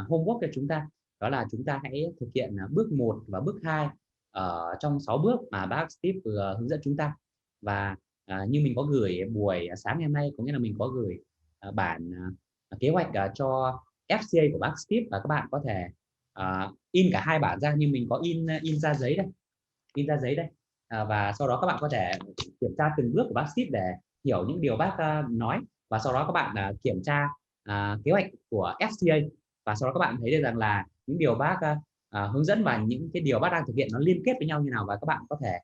Speaker 1: homework cho chúng ta, đó là chúng ta hãy thực hiện bước 1 và bước 2 ở trong 6 bước mà bác Steve vừa hướng dẫn chúng ta. Và như mình có gửi buổi sáng ngày hôm nay, có nghĩa là mình có gửi bản kế hoạch cho FCA của bác Steve, và các bạn có thể in cả 2 bản ra, nhưng mình có in ra giấy đây, và sau đó các bạn có thể kiểm tra từng bước của bác Steve để hiểu những điều bác nói, và sau đó các bạn kiểm tra kế hoạch của FCA, và sau đó các bạn thấy được rằng là những điều bác hướng dẫn và những cái điều bác đang thực hiện nó liên kết với nhau như nào, và các bạn có thể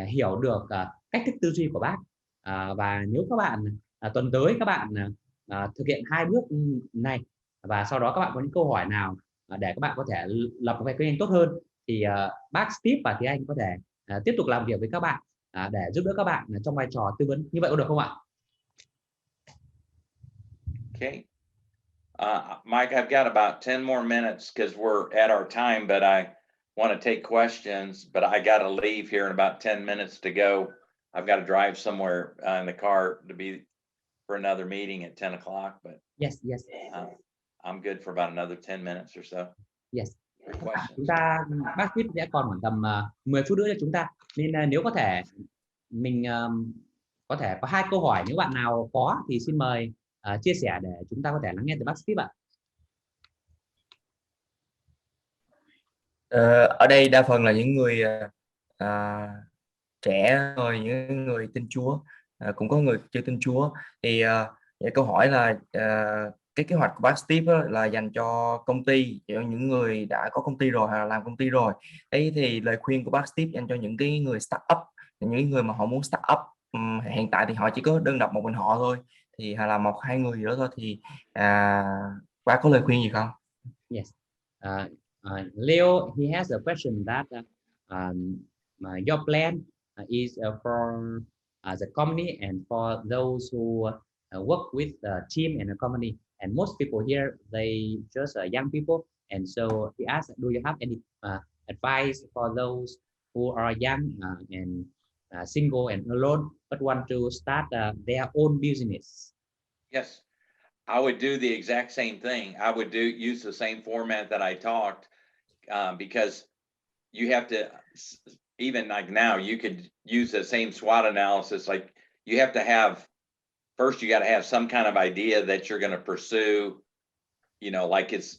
Speaker 1: hiểu được cách thức tư duy của bác. Và nếu các bạn tuần tới các bạn thực hiện 2 bước này, và sau đó các bạn có những câu hỏi nào để các bạn có thể lập một kế hoạch tốt hơn, thì bác Steve và Thúy Anh có thể tiếp tục làm việc với các bạn để giúp đỡ các bạn trong vai trò tư vấn. Như vậy có được không ạ?
Speaker 2: Okay. Mike, I've got about 10 more minutes because we're at our time, but I want to take questions, but I got to leave here in about 10 minutes to go. I've got to drive somewhere in the car to be for another meeting at 10 o'clock, but
Speaker 1: Yes.
Speaker 2: I'm good for about another 10 minutes or so.
Speaker 1: Yes.
Speaker 2: Questions.
Speaker 1: Bác Steve sẽ còn khoảng tầm 10 phút nữa cho chúng ta, nên nếu có thể mình có thể có 2 câu hỏi, nếu bạn nào có thì xin mời chia sẻ để chúng ta có thể lắng nghe từ bác Steve ạ.
Speaker 3: Ở đây đa phần là những người trẻ thôi, những người tin Chúa, cũng có người chưa tin Chúa. Thì câu hỏi là cái kế hoạch của bác Steve là dành cho công ty, cho những người đã có công ty rồi hoặc là làm công ty rồi. Đấy, thì lời khuyên của bác Steve dành cho những cái người start up, những người mà họ muốn start up, hiện tại thì họ chỉ có đơn độc một mình họ thôi, thì hay là 1-2 người gì đó thôi, thì bác có lời khuyên gì không?
Speaker 1: Yes. Leo, he has a question that your plan is for the company and for those who work with the team and the company, and most people here, they just young people, and so he asked, do you have any advice for those who are young and single and alone but want to start their own business?
Speaker 2: Yes. I would do the exact same thing. I would use the same format that I talked, because you have to, even like now, you could use the same SWOT analysis. Like you have to have, first you got to have some kind of idea that you're going to pursue, you know, like it's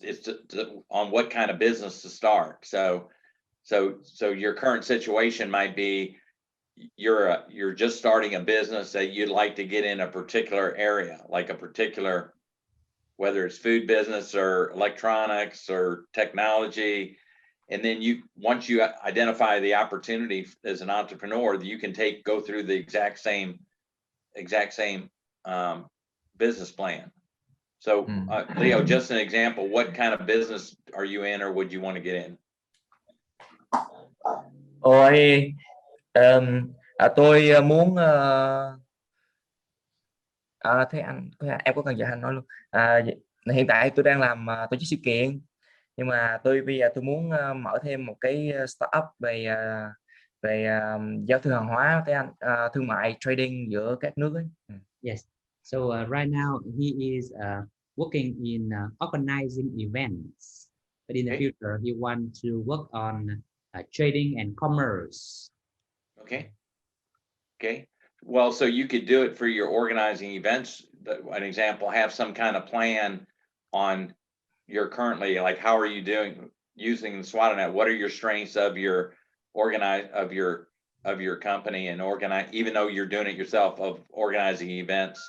Speaker 2: on what kind of business to start. So your current situation might be you're just starting a business that you'd like to get in a particular area, like a particular, whether it's food business or electronics or technology. And then once you identify the opportunity as an entrepreneur, you can go through the exact same business plan. So Leo, just an example, what kind of business are you in or would you want to get in?
Speaker 3: Ôi, tôi muốn thế em có cần giờ anh nói luôn. Hiện tại tôi đang làm tổ chức sự kiện, nhưng mà bây giờ tôi muốn mở thêm một cái startup về giao thương hàng hóa với anh, thương mại trading giữa các nước ấy.
Speaker 1: Yes. So right now he is working in organizing events, but in the future he wants to work on trading and commerce.
Speaker 2: Okay. Well, so you could do it for your organizing events. An example, have some kind of plan on your currently, like how are you doing using the SWOT net? What are your strengths of your company and even though you're doing it yourself, of organizing events?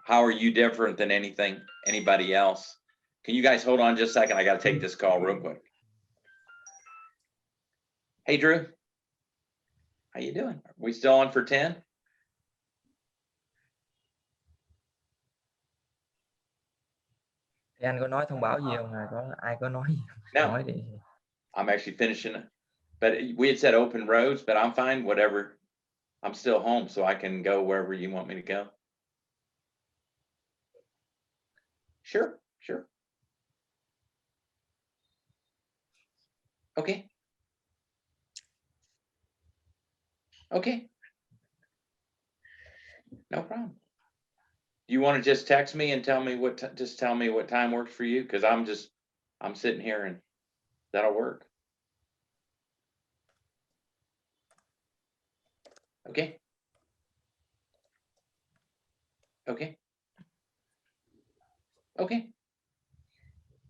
Speaker 2: How are you different than anybody else? Can you guys hold on just a second? I got to take this call real quick. Hey, Drew. How you doing? Are we still on for 10?
Speaker 3: Thì anh có nói thông báo gì không? Ai có nói gì?
Speaker 2: No.
Speaker 3: Nói đi.
Speaker 2: I'm actually finishing it. But we had said open roads, but I'm fine, whatever. I'm still home, so I can go wherever you want me to go. Sure. Okay. No problem. You want to just text me and tell me just tell me what time works for you? Because I'm sitting here and that'll work. Okay.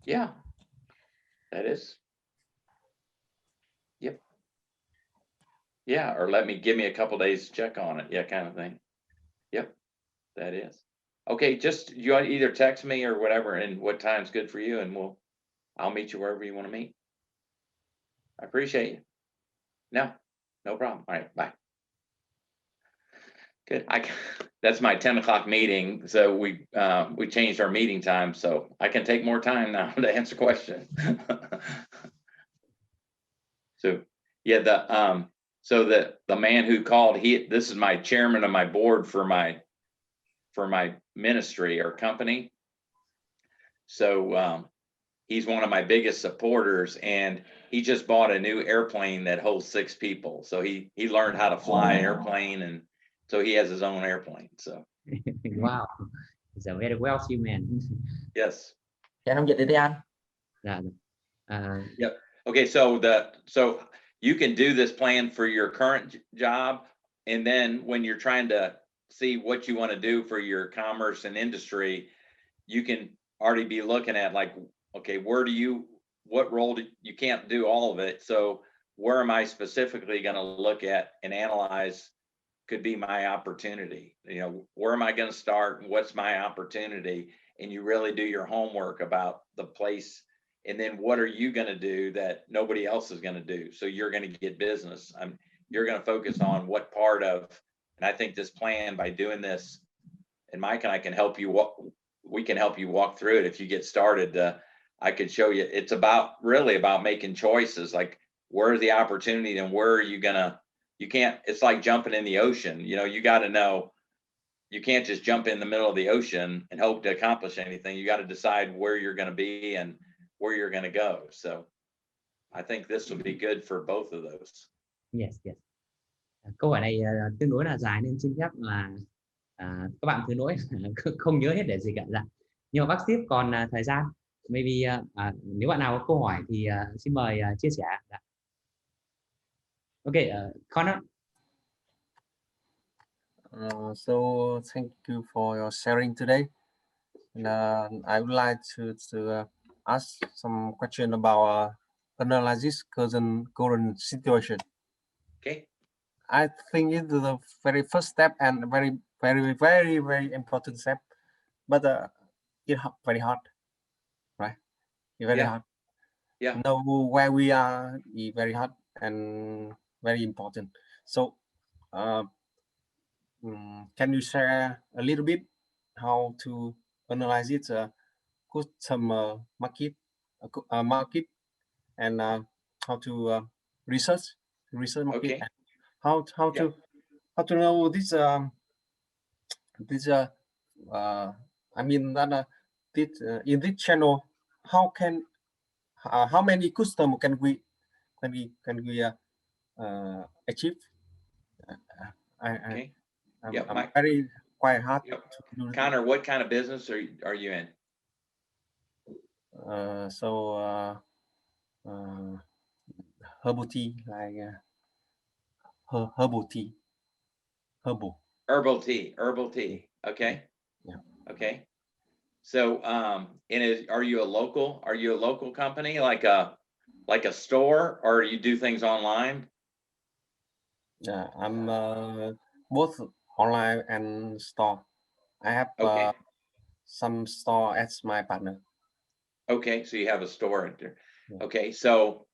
Speaker 2: Yeah, that is. Yep. Yeah, or give me a couple days to check on it. Yeah, kind of thing. Yep, that is. Okay, just you either text me or whatever and what time's good for you, and I'll meet you wherever you want to meet. I appreciate you. No problem. All right, bye. Good. That's my 10 o'clock meeting, so we changed our meeting time, so I can take more time now to answer questions. So yeah, the man who called, this is my chairman of my board for my ministry or company. So he's one of my biggest supporters, and he just bought a new airplane that holds 6 people. So he learned how to fly an airplane, and so he has his own airplane. So
Speaker 1: wow, he's a very wealthy man.
Speaker 2: Yes.
Speaker 3: Anh không dịch đi anh.
Speaker 2: Yep. Okay, so you can do this plan for your current job, and then when you're trying to see what you want to do for your commerce and industry, you can already be looking at like, okay, what role you can't do all of it. So where am I specifically going to look at and analyze could be my opportunity? You know, where am I going to start? What's my opportunity? And you really do your homework about the place. And then what are you going to do that nobody else is going to do? So you're going to get business. You're going to focus on what part of, and I think this plan, by doing this, and Mike and I can help you we can help you walk through it. If you get started, I could show you. It's really about making choices, like where's the opportunity and where are you it's like jumping in the ocean. You know, you got to know, you can't just jump in the middle of the ocean and hope to accomplish anything. You got to decide where you're going to be and where you're going to go. So I think this will be good for both of those.
Speaker 1: Yes. Câu hỏi này tương đối là dài nên xin phép là các bạn thứ lỗi không nhớ hết để gì cả. Nhưng Nhưng mà bác tiếp còn thời gian, maybe nếu bạn nào có câu hỏi thì xin mời chia sẻ. Dạ. Ok, Connor.
Speaker 4: So thank you for your sharing today. And I would like to ask some question about analysis current situation.
Speaker 2: Okay.
Speaker 4: I think it's the very first step and very important step, but it's very hard, right? It's very hard.
Speaker 2: Yeah.
Speaker 4: Know where we are is very hard and very important. So, can you share a little bit how to analyze it, customer market, market, and how to research market,
Speaker 2: Okay.
Speaker 4: and how to know this this I mean that this in this channel, how can how many customer can we achieve?
Speaker 2: Okay.
Speaker 4: I'm very quite hard
Speaker 2: Yep.
Speaker 4: to do.
Speaker 2: Connor, what kind of business are you in?
Speaker 4: Herbal tea, like herbal tea, herbal.
Speaker 2: Herbal tea. Okay.
Speaker 4: Yeah.
Speaker 2: Okay. So, and are you a local company, like a store, or you do things online?
Speaker 4: Yeah, I'm both online and store. I have
Speaker 2: Okay.
Speaker 4: some store as my partner.
Speaker 2: Okay. So you have a store in there.
Speaker 4: Yeah.
Speaker 2: Okay. So,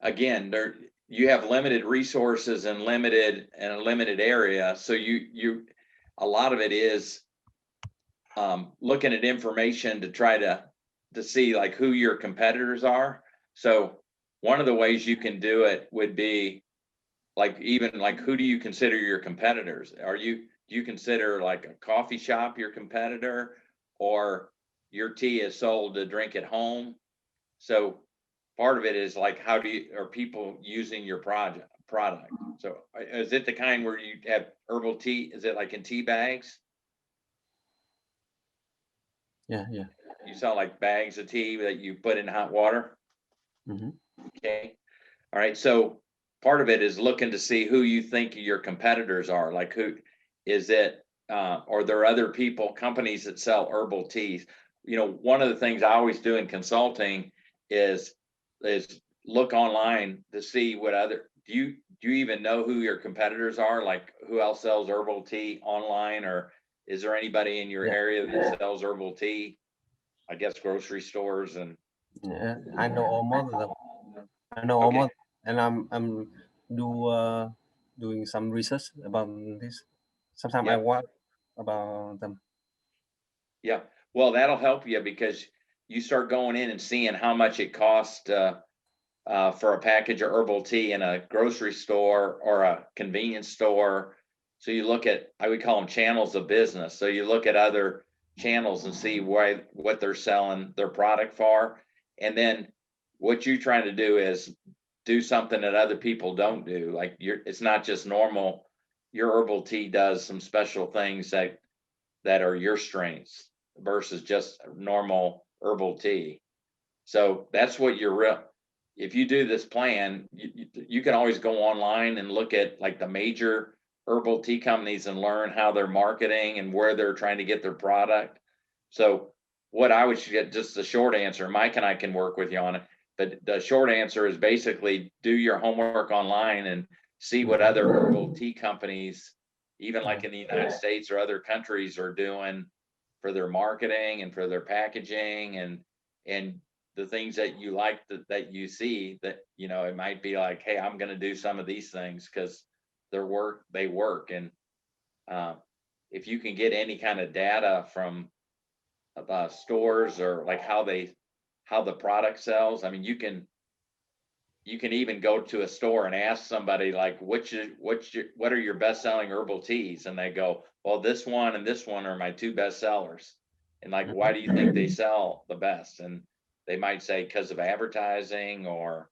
Speaker 2: again, you have limited resources and a limited area. So a lot of it is looking at information to try to see like who your competitors are. So one of the ways you can do it would be like, even like, who do you consider your competitors? Do you consider like a coffee shop your competitor, or your tea is sold to drink at home? So part of it is like, are people using your product? So is it the kind where you have herbal tea? Is it like in tea bags?
Speaker 4: Yeah.
Speaker 2: You sell like bags of tea that you put in hot water?
Speaker 4: Mm-hmm.
Speaker 2: Okay. All right. So part of it is looking to see who you think your competitors are. Like, who is it? Or there are other companies that sell herbal teas. One of the things I always do in consulting is look online to see what do you even know who your competitors are? Like, who else sells herbal tea online, or is there anybody in your area that sells herbal tea? I guess grocery stores and.
Speaker 4: Yeah, I know almost of them. I know
Speaker 2: Okay.
Speaker 4: almost, and I'm doing some research about this. Sometimes I
Speaker 2: Yep.
Speaker 4: watch about them.
Speaker 2: Yeah, well, that'll help you, because you start going in and seeing how much it costs for a package of herbal tea in a grocery store or a convenience store. So you look at, I would call them channels of business. So you look at other channels and see what they're selling their product for. And then what you're trying to do is do something that other people don't do. Like, it's not just normal. Your herbal tea does some special things that are your strengths versus just normal herbal tea. So that's what if you do this plan, you can always go online and look at like the major herbal tea companies and learn how they're marketing and where they're trying to get their product. So what I would get, just the short answer, Mike and I can work with you on it, but the short answer is basically do your homework online and see what other herbal tea companies, even like in the United States or other countries, are doing for their marketing and for their packaging, and the things that you like, that you see that, it might be like, hey, I'm going to do some of these things because they work. And if you can get any kind of data from stores, or like how the product sells, I mean, you can even go to a store and ask somebody like, what are your best selling herbal teas? And they go, well, this one and this one are my two best sellers. And like, why do you think they sell the best? And they might say because of advertising, or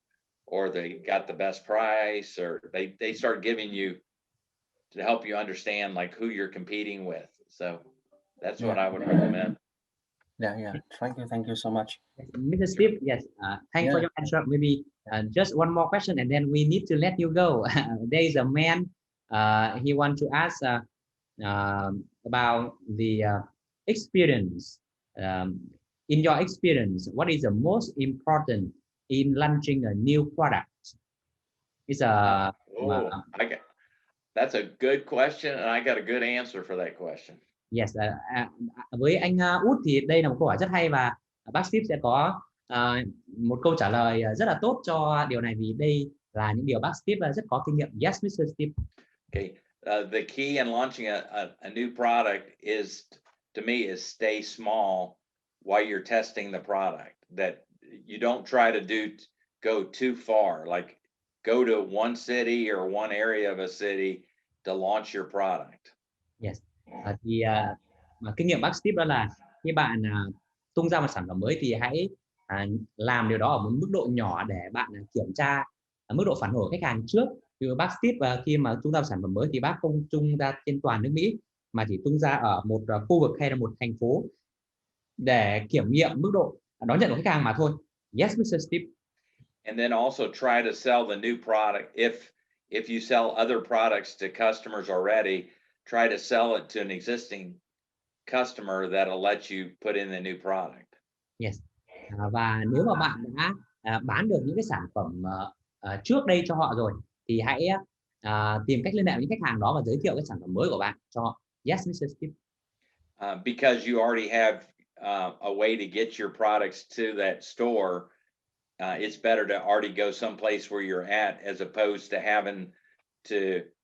Speaker 2: they got the best price, or they start giving you, to help you understand like who you're competing with. So That's what I would recommend.
Speaker 4: Yeah. Thank you so much.
Speaker 1: Mr. Steve, yes, thanks for your answer. Maybe just one more question, and then we need to let you go. There is a man. He wants to ask about the experience. In your experience, what is the most important in launching a new product? It's a
Speaker 2: That's a good question, and I got a good answer for that question.
Speaker 1: yes. Với anh Út thì đây là một câu hỏi rất hay, và bác Steve sẽ có một câu trả lời rất là tốt cho điều này, vì đây là những điều bác Steve rất có kinh nghiệm. Yes, Mr. Steve.
Speaker 2: Okay. The key in launching a new product is, to me, is stay small while you're testing the product. That you don't try to go too far, like go to one city or one area of a city to launch your product.
Speaker 1: Yes. Thì kinh nghiệm bác Steve đó là khi bạn tung ra một sản phẩm mới thì hãy làm điều đó ở một mức độ nhỏ để bạn kiểm tra mức độ phản hồi của khách hàng trước. Từ bác Steve khi mà tung ra sản phẩm mới thì bác không tung ra trên toàn nước Mỹ, mà chỉ tung ra ở một khu vực hay là một thành phố để kiểm nghiệm mức độ đón nhận của khách hàng mà thôi. Yes, Mr. Steve.
Speaker 2: And then also try to sell the new product. If you sell other products to customers already, try to sell it to an existing customer that'll let you put in the new product.
Speaker 1: Yes. Và nếu mà bạn đã bán được những cái sản phẩm trước đây cho họ rồi thì hãy tìm cách liên hệ với những khách hàng đó và giới thiệu cái sản phẩm mới của bạn cho họ. Yes, Mr. Steve.
Speaker 2: Because you already have a way to get your products to that store, it's better to already go someplace where you're at, as opposed to having to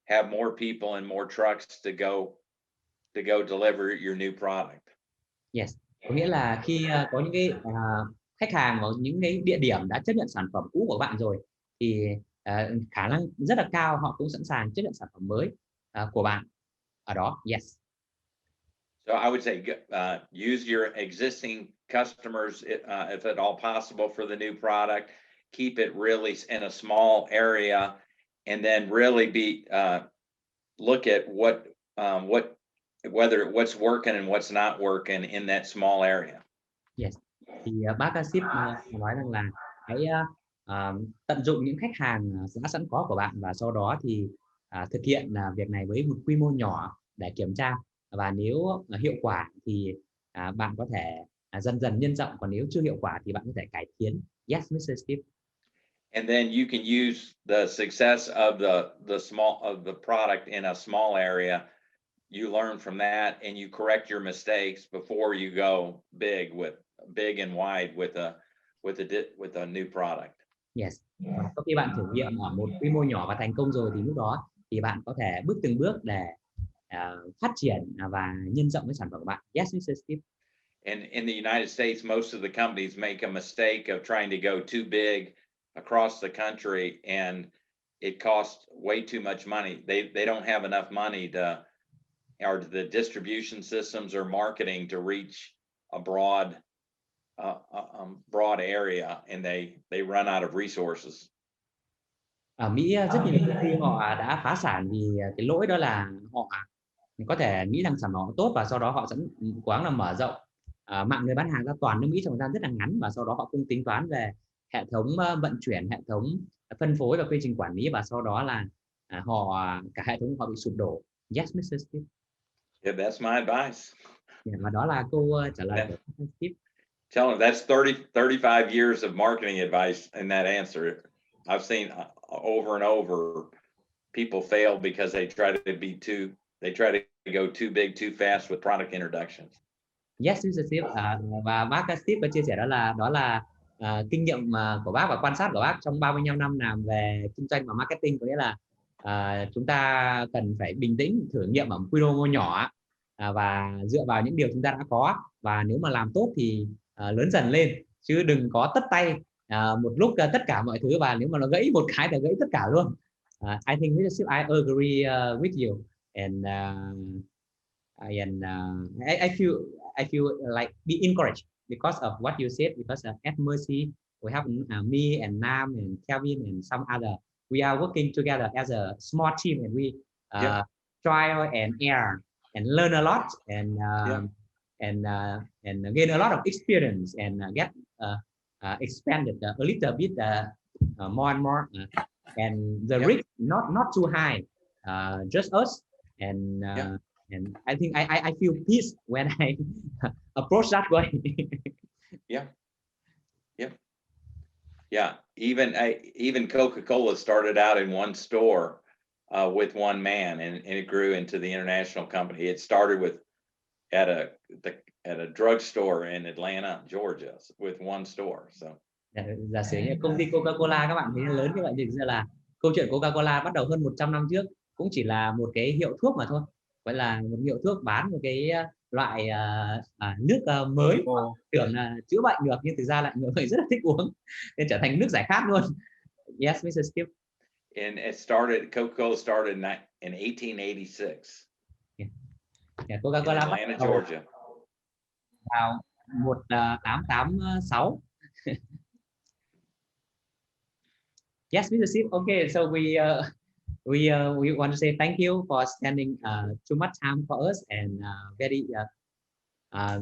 Speaker 2: have more people and more trucks to go deliver your new product.
Speaker 1: Yes. Có nghĩa là khi có những cái khách hàng ở những cái địa điểm đã chấp nhận sản phẩm cũ của bạn rồi thì khả năng rất là cao họ cũng sẵn sàng chấp nhận sản phẩm mới của bạn ở đó. Yes.
Speaker 2: So I would say use your existing customers if at all possible for the new product. Keep it really in a small area, and then really look at whether what's working and what's not working in that small area.
Speaker 1: Yes. Thì bác Steve nói rằng là hãy tận dụng những khách hàng đã sẵn có của bạn, và sau đó thì thực hiện việc này với một quy mô nhỏ để kiểm tra, và nếu hiệu quả thì bạn có thể dần dần nhân rộng, còn nếu chưa hiệu quả thì bạn có thể cải tiến. Yes, Mr. Steve.
Speaker 2: And then you can use the success of the product in a small area. You learn from that and you correct your mistakes before you go big and wide with a new product.
Speaker 1: Yes. Sau khi bạn thử nghiệm ở một quy mô nhỏ và thành công rồi thì lúc đó thì bạn có thể bước từng bước để phát triển và nhân rộng cái sản phẩm của bạn. Yes, Mr. Steve.
Speaker 2: And in the United States, most of the companies make a mistake of trying to go too big across the country, and it costs way too much money. They don't have enough money or the distribution systems or marketing to reach a broad area, and they run out of resources.
Speaker 1: Ở Mỹ rất nhiều công ty họ đã phá sản vì cái lỗi đó là họ có thể nghĩ rằng sản phẩm tốt và sau đó họ sẽ cố gắng là mở rộng mạng người bán hàng ra toàn nước Mỹ trong thời gian rất là ngắn, và sau đó họ không tính toán về hệ thống vận chuyển, hệ thống phân phối và quy trình quản lý, và sau đó là cả hệ thống họ bị sụp đổ. Yes, Mr. Steve.
Speaker 2: Yeah, that's my advice.
Speaker 1: Và đó là câu trả lời của Steve.
Speaker 2: Tell him that's 35 years of marketing advice in that answer. I've seen over and over people fail because they try to go too big too fast with product introductions.
Speaker 1: Yes, Mr. Steve. Và bác Steve có chia sẻ đó là kinh nghiệm của bác và quan sát của bác trong 35 năm làm về kinh doanh và marketing, có nghĩa là chúng ta cần phải bình tĩnh thử nghiệm ở một quy mô nhỏ và dựa vào những điều chúng ta đã có, và nếu mà làm tốt thì lớn dần lên, chứ đừng có tất tay một lúc tất cả mọi thứ, và nếu mà nó gãy một cái thì gãy tất cả luôn. I think Mr. Steve, I agree with you, and I feel like be encouraged because of what you said, because at Mercy we have me and Nam and Kevin and some other. We are working together as a small team, and we trial and error and learn a lot, and and gain a lot of experience and get expanded a little bit more and more, and the risk not too high, just us, and I think I feel peace when I approach that way.
Speaker 2: Yeah, even Coca-Cola started out in one store with one man, and it grew into the international company. It started with at a drugstore in Atlanta, Georgia, with one store. So
Speaker 1: Giả sử như công ty Coca-Cola, các bạn thấy lớn như vậy thì là câu chuyện Coca-Cola bắt đầu hơn 100 năm trước cũng chỉ là một cái hiệu thuốc mà thôi, gọi là một hiệu thuốc bán một cái loại nước mới, tưởng là chữa bệnh được nhưng thực ra lại người rất là thích uống nên trở thành nước giải khát luôn. Yes, Mr. Steve.
Speaker 2: And Coca-Cola started in 1886.
Speaker 1: Coca-Cola
Speaker 2: in Atlanta, Georgia.
Speaker 1: Vào 1886. Yes, Mr. Steve. Okay, so we want to say thank you for spending too much time for us and very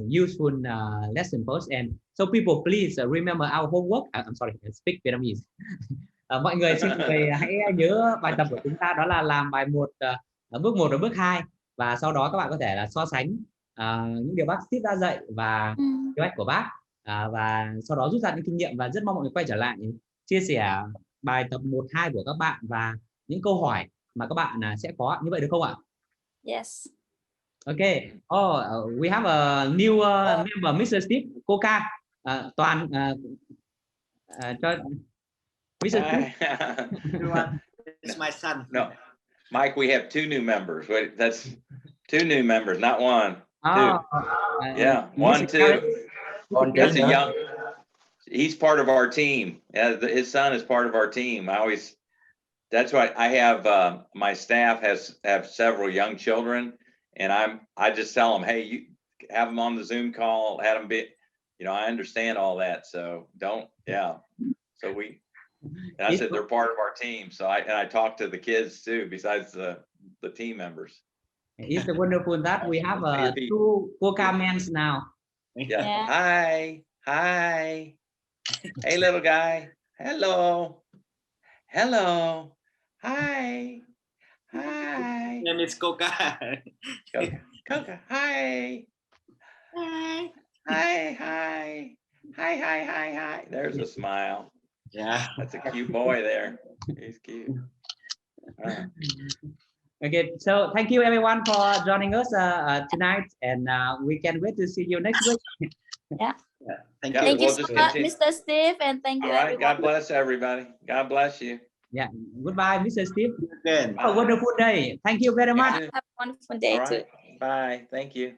Speaker 1: useful lesson for us. And so people, please remember our homework. I'm sorry, I speak Vietnamese. Mọi người xin hãy nhớ bài tập của chúng ta, đó là làm bài bước 1 và bước 2, và sau đó các bạn có thể là so sánh những điều bác Steve đã dạy và kế hoạch của bác, và sau đó rút ra những kinh nghiệm, và rất mong mọi người quay trở lại chia sẻ bài tập 1, 2 của các bạn và những câu hỏi mà các bạn sẽ có, như vậy được không ạ?
Speaker 5: Yes.
Speaker 1: Okay. We have a new member, Mr. Steve. Coca. Toàn cho Mr. Steve.
Speaker 6: It's my son.
Speaker 2: No, Mike, we have 2 new members. Wait, that's 2 new members, not 1. 2. Yeah, 1, 2. That's a young. He's part of our team. His son is part of our team. That's why I have my staff have several young children, and I just tell them, hey, you have them on the Zoom call, have them be, I understand all that, so don't, So I said they're part of our team. So I talk to the kids too, besides the team members.
Speaker 1: It's wonderful that we have 2 Coca mans now.
Speaker 2: Yeah. Hi. Hey, little guy. Hello. Hi.
Speaker 6: Name is Coca.
Speaker 2: Coca. Hi. Hi. There's a smile.
Speaker 6: Yeah.
Speaker 2: That's a cute boy there. He's cute.
Speaker 1: Okay, so thank you everyone for joining us tonight, and we can't wait to see you next week.
Speaker 6: Thank
Speaker 2: Yeah,
Speaker 6: you.
Speaker 5: Thank you so much, Mr. Steve, and thank you
Speaker 2: All right.
Speaker 5: everyone.
Speaker 2: God bless everybody. God bless you.
Speaker 1: Yeah, goodbye, Mr. Steve.
Speaker 6: Again.
Speaker 1: Have a wonderful day. Thank you very much.
Speaker 5: Have a wonderful day
Speaker 2: All
Speaker 5: too.
Speaker 2: right. Bye. Thank you.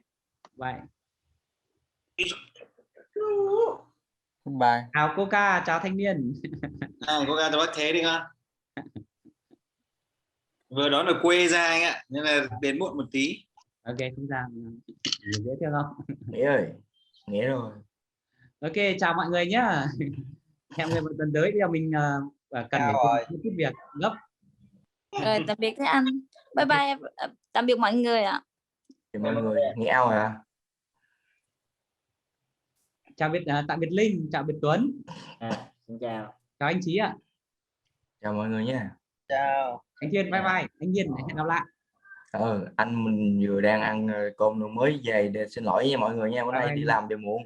Speaker 1: Bye.
Speaker 4: Bye.
Speaker 1: Chào Coca, chào thanh niên.
Speaker 6: Coca cho bác Thế đi con. Vừa đó là quê ra anh ạ, nên là đến muộn một tí.
Speaker 1: Ok, chúng ta dễ chưa không?
Speaker 3: Nghĩa ơi, nghĩa rồi.
Speaker 1: Ok, chào mọi người nhé. Hẹn người một tuần tới. Bây giờ mình cần phải một chút việc gấp.
Speaker 5: Rồi, tạm biệt thế anh. Bye bye, tạm biệt mọi người ạ.
Speaker 3: Thì mọi người nghe ao hả?
Speaker 1: Tạm biệt Linh, chào biệt Tuấn.
Speaker 6: Xin chào.
Speaker 1: Chào anh Chí ạ.
Speaker 3: Chào mọi người nha.
Speaker 6: Chào.
Speaker 1: Anh Thiên, bye bye. Anh Nhiên, hẹn gặp lại.
Speaker 3: Anh mình vừa đang ăn cơm mới về, để xin lỗi nha mọi người nha, bữa nay đi làm về muộn.